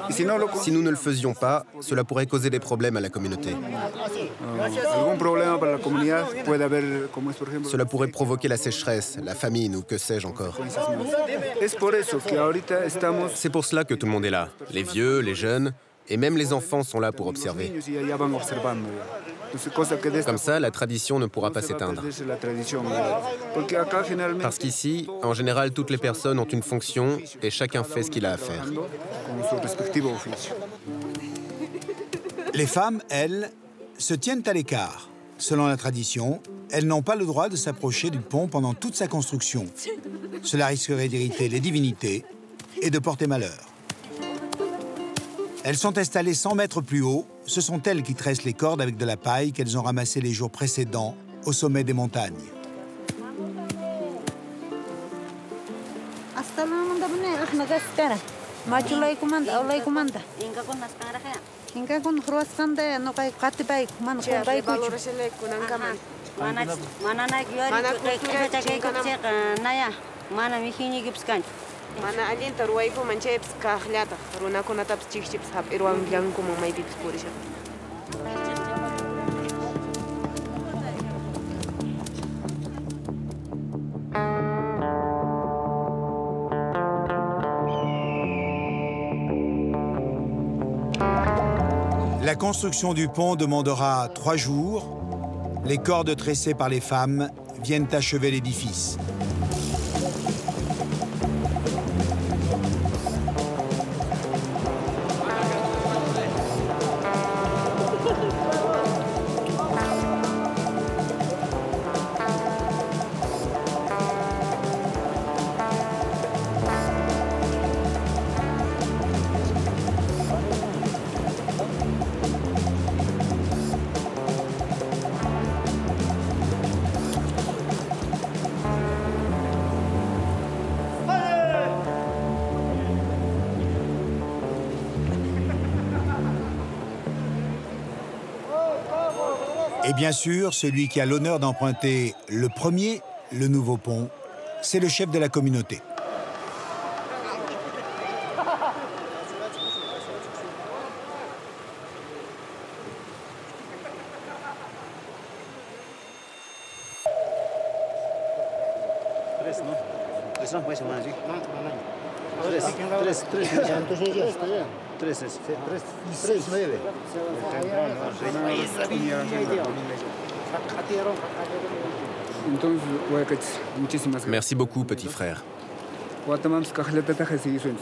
Si nous ne le faisions pas, cela pourrait causer des problèmes à la communauté. Cela pourrait provoquer la sécheresse, la famine ou que sais-je encore. C'est pour cela que tout le monde est là. Les vieux, les jeunes et même les enfants sont là pour observer. Comme ça, la tradition ne pourra pas s'éteindre. Parce qu'ici, en général, toutes les personnes ont une fonction et chacun fait ce qu'il a à faire. Les femmes, elles, se tiennent à l'écart. Selon la tradition, elles n'ont pas le droit de s'approcher du pont pendant toute sa construction. Cela risquerait d'irriter les divinités et de porter malheur. Elles sont installées 100 mètres plus haut. Ce sont elles qui tressent les cordes avec de la paille qu'elles ont ramassée les jours précédents au sommet des montagnes. Mana alin taruai ko manche kahliata runa ko natap chips hap irwang yang ko mamai bit purisha. La construction du pont demandera 3 jours. Les cordes tressées par les femmes viennent achever l'édifice. Et bien sûr, celui qui a l'honneur d'emprunter le premier, le nouveau pont, c'est le chef de la communauté. Merci beaucoup, petit frère.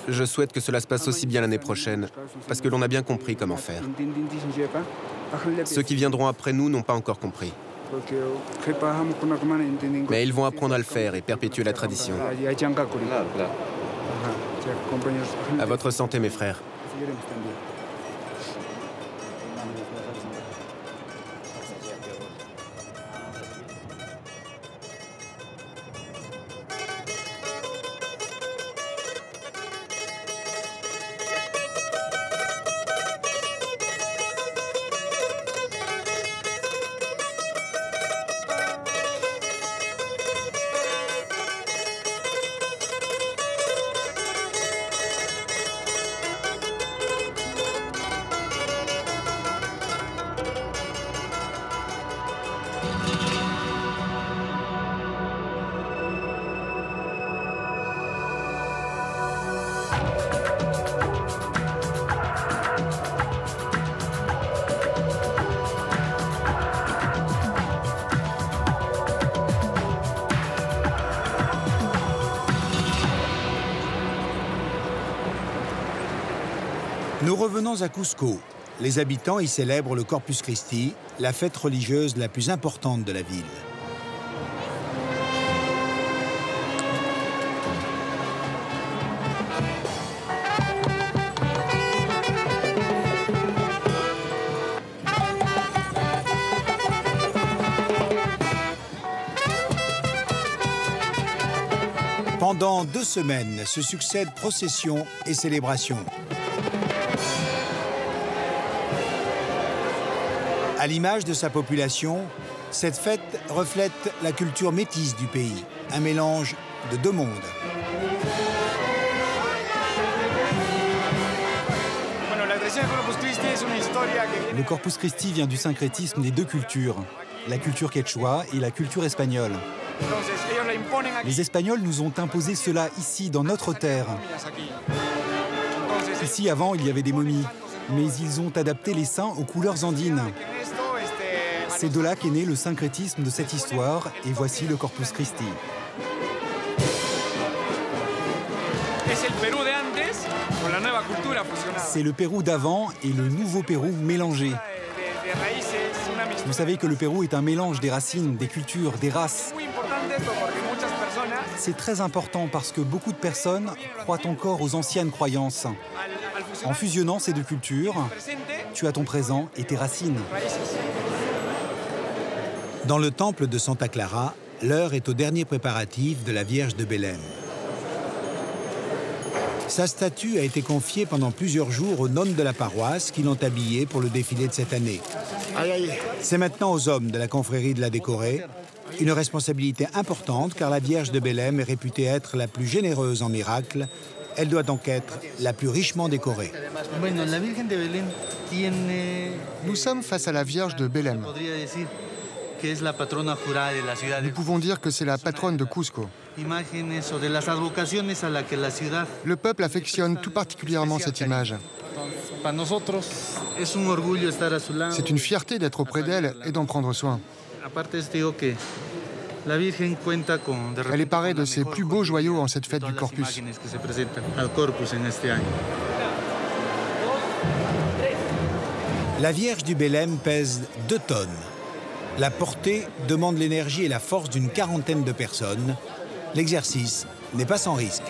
Je souhaite que cela se passe aussi bien l'année prochaine, parce que l'on a bien compris comment faire. Ceux qui viendront après nous n'ont pas encore compris. Mais ils vont apprendre à le faire et perpétuer la tradition. À votre santé, mes frères. Nous revenons à Cusco. Les habitants y célèbrent le Corpus Christi, la fête religieuse la plus importante de la ville. Pendant 2 semaines se succèdent processions et célébrations. À l'image de sa population, cette fête reflète la culture métisse du pays, un mélange de 2 mondes. Le Corpus Christi vient du syncrétisme des 2 cultures, la culture quechua et la culture espagnole. Les Espagnols nous ont imposé cela ici, dans notre terre. Ici, avant, il y avait des momies, mais ils ont adapté les saints aux couleurs andines. C'est de là qu'est né le syncrétisme de cette histoire, et voici le Corpus Christi. C'est le Pérou d'avant et le nouveau Pérou mélangé. Vous savez que le Pérou est un mélange des racines, des cultures, des races. C'est très important parce que beaucoup de personnes croient encore aux anciennes croyances. En fusionnant ces deux cultures, tu as ton présent et tes racines. Dans le temple de Santa Clara, l'heure est au dernier préparatif de la Vierge de Belém. Sa statue a été confiée pendant plusieurs jours aux nonnes de la paroisse qui l'ont habillée pour le défilé de cette année. C'est maintenant aux hommes de la confrérie de la décorer. Une responsabilité importante car la Vierge de Belém est réputée être la plus généreuse en miracles. Elle doit donc être la plus richement décorée. Nous sommes face à la Vierge de Belém. Nous pouvons dire que c'est la patronne de Cusco. Le peuple affectionne tout particulièrement cette image. C'est une fierté d'être auprès d'elle et d'en prendre soin. Elle est parée de ses plus beaux joyaux en cette fête du Corpus. La Vierge du Belém pèse 2 tonnes. La portée demande l'énergie et la force d'une quarantaine de personnes. L'exercice n'est pas sans risque.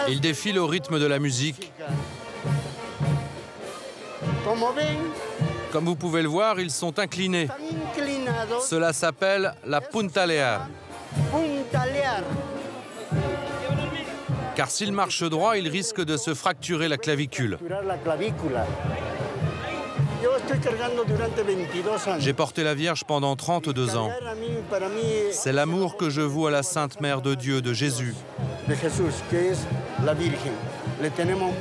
Ils défilent au rythme de la musique. Comme vous pouvez le voir, ils sont inclinés. Cela s'appelle la puntalear. Car s'ils marchent droit, ils risquent de se fracturer la clavicule. J'ai porté la Vierge pendant 32 ans. C'est l'amour que je voue à la Sainte Mère de Dieu, de Jésus.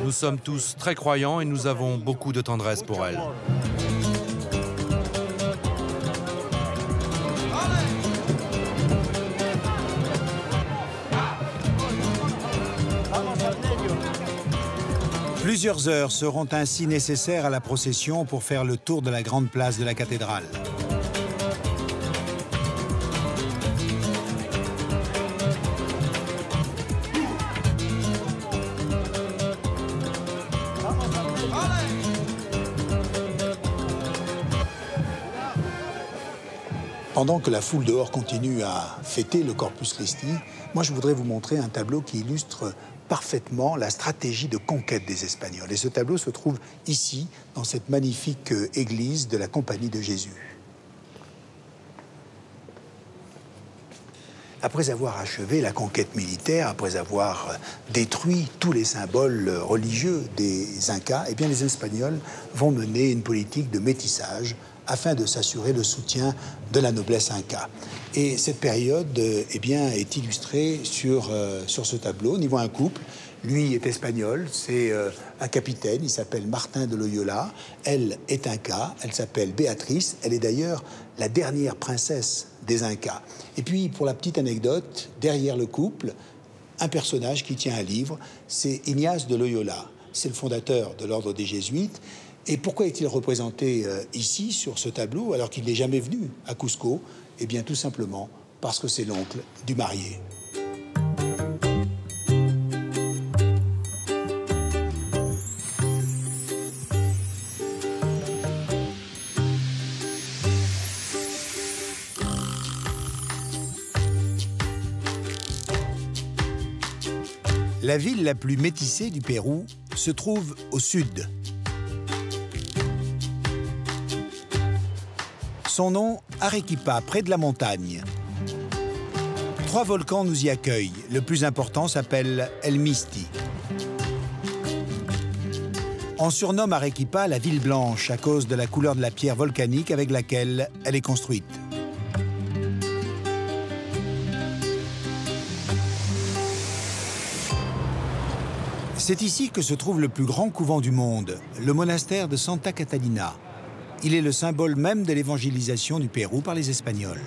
Nous sommes tous très croyants et nous avons beaucoup de tendresse pour elle. Plusieurs heures seront ainsi nécessaires à la procession pour faire le tour de la grande place de la cathédrale. Pendant que la foule dehors continue à fêter le Corpus Christi, moi je voudrais vous montrer un tableau qui illustre parfaitement la stratégie de conquête des Espagnols. Et ce tableau se trouve ici, dans cette magnifique église de la Compagnie de Jésus. Après avoir achevé la conquête militaire, après avoir détruit tous les symboles religieux des Incas, eh bien les Espagnols vont mener une politique de métissage afin de s'assurer le soutien de la noblesse inca. Et cette période eh bien, est illustrée sur ce tableau. On y voit un couple. Lui est espagnol, c'est un capitaine, il s'appelle Martin de Loyola. Elle est inca, elle s'appelle Béatrice. Elle est d'ailleurs la dernière princesse des Incas. Et puis, pour la petite anecdote, derrière le couple, un personnage qui tient un livre, c'est Ignace de Loyola. C'est le fondateur de l'ordre des Jésuites. Et pourquoi est-il représenté ici, sur ce tableau, alors qu'il n'est jamais venu à Cusco? Eh bien, tout simplement parce que c'est l'oncle du marié. La ville la plus métissée du Pérou se trouve au sud. Son nom, Arequipa, près de la montagne. 3 volcans nous y accueillent. Le plus important s'appelle El Misti. On surnomme Arequipa la ville blanche à cause de la couleur de la pierre volcanique avec laquelle elle est construite. C'est ici que se trouve le plus grand couvent du monde, le monastère de Santa Catalina. Il est le symbole même de l'évangélisation du Pérou par les Espagnols.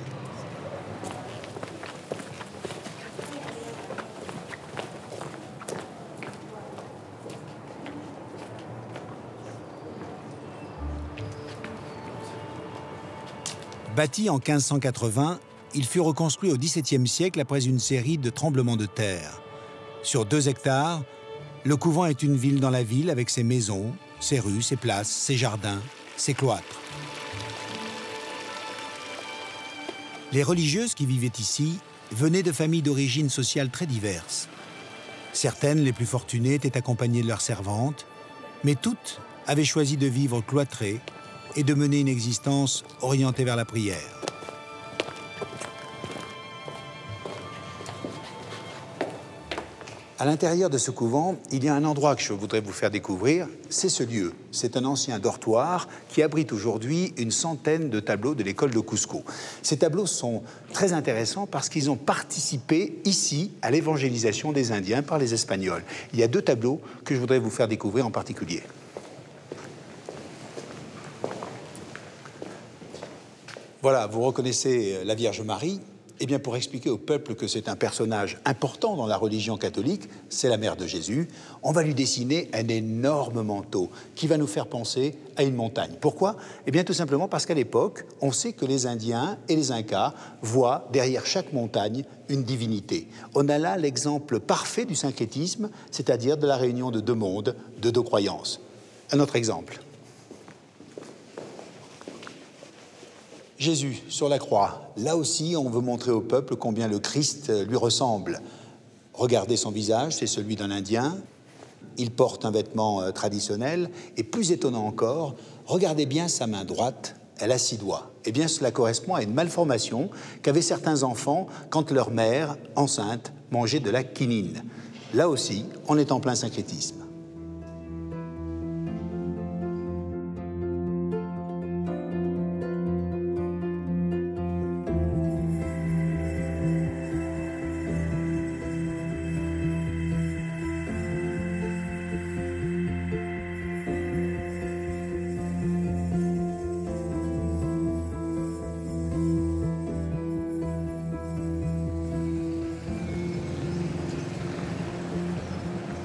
Bâti en 1580, il fut reconstruit au XVIIe siècle après une série de tremblements de terre. Sur 2 hectares, le couvent est une ville dans la ville avec ses maisons, ses rues, ses places, ses jardins, ses cloîtres. Les religieuses qui vivaient ici venaient de familles d'origine sociale très diverses. Certaines, les plus fortunées, étaient accompagnées de leurs servantes, mais toutes avaient choisi de vivre cloîtrées et de mener une existence orientée vers la prière. À l'intérieur de ce couvent, il y a un endroit que je voudrais vous faire découvrir, c'est ce lieu. C'est un ancien dortoir qui abrite aujourd'hui une centaine de tableaux de l'école de Cusco. Ces tableaux sont très intéressants parce qu'ils ont participé ici à l'évangélisation des Indiens par les Espagnols. Il y a 2 tableaux que je voudrais vous faire découvrir en particulier. Voilà, vous reconnaissez la Vierge Marie. Eh bien, pour expliquer au peuple que c'est un personnage important dans la religion catholique, c'est la mère de Jésus, on va lui dessiner un énorme manteau qui va nous faire penser à une montagne. Pourquoi? Eh bien, tout simplement parce qu'à l'époque, on sait que les Indiens et les Incas voient derrière chaque montagne une divinité. On a là l'exemple parfait du syncrétisme, c'est-à-dire de la réunion de 2 mondes, de 2 croyances. Un autre exemple. Jésus sur la croix, là aussi on veut montrer au peuple combien le Christ lui ressemble. Regardez son visage, c'est celui d'un Indien, il porte un vêtement traditionnel, et plus étonnant encore, regardez bien sa main droite, elle a 6 doigts. Eh bien cela correspond à une malformation qu'avaient certains enfants quand leur mère, enceinte, mangeait de la quinine. Là aussi, on est en plein syncrétisme.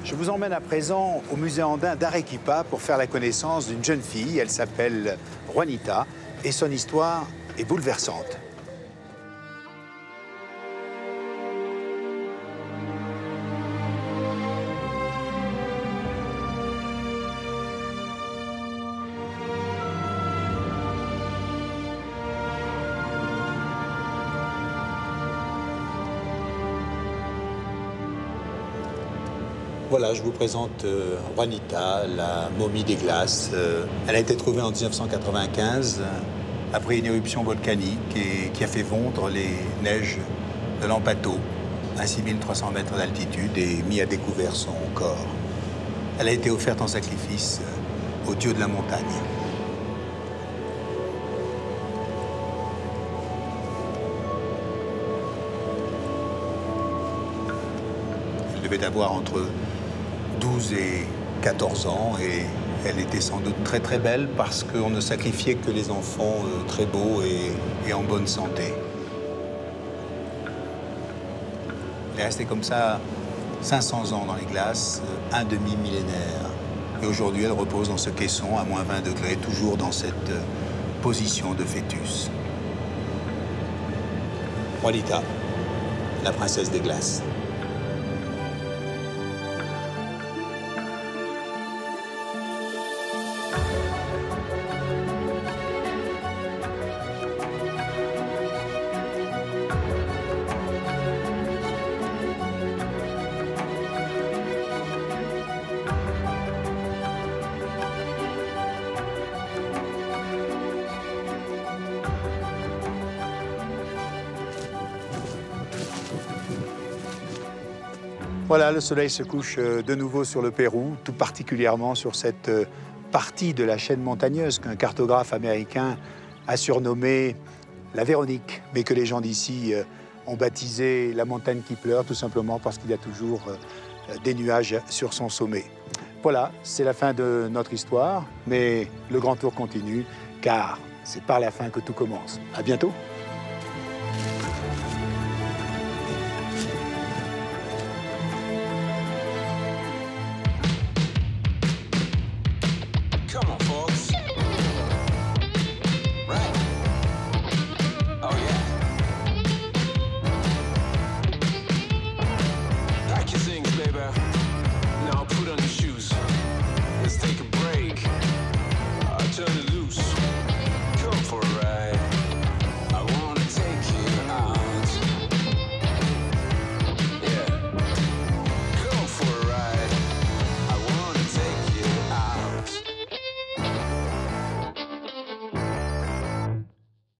Je vous emmène à présent au musée andin d'Arequipa pour faire la connaissance d'une jeune fille. Elle s'appelle Juanita et son histoire est bouleversante. Voilà, je vous présente Juanita, la momie des glaces. Elle a été trouvée en 1995 après une éruption volcanique et qui a fait fondre les neiges de l'Ampatto à 6300 mètres d'altitude et mis à découvert son corps. Elle a été offerte en sacrifice au dieu de la montagne. Elle devait avoir entre 12 et 14 ans et elle était sans doute très très belle parce qu'on ne sacrifiait que les enfants très beaux et en bonne santé. Elle est restée comme ça 500 ans dans les glaces, un demi-millénaire. Et aujourd'hui, elle repose dans ce caisson à moins 20 degrés, toujours dans cette position de fœtus. Juanita, la princesse des glaces. Voilà, le soleil se couche de nouveau sur le Pérou, tout particulièrement sur cette partie de la chaîne montagneuse qu'un cartographe américain a surnommée la Véronique, mais que les gens d'ici ont baptisé la montagne qui pleure, tout simplement parce qu'il y a toujours des nuages sur son sommet. Voilà, c'est la fin de notre histoire, mais le grand tour continue, car c'est par la fin que tout commence. À bientôt.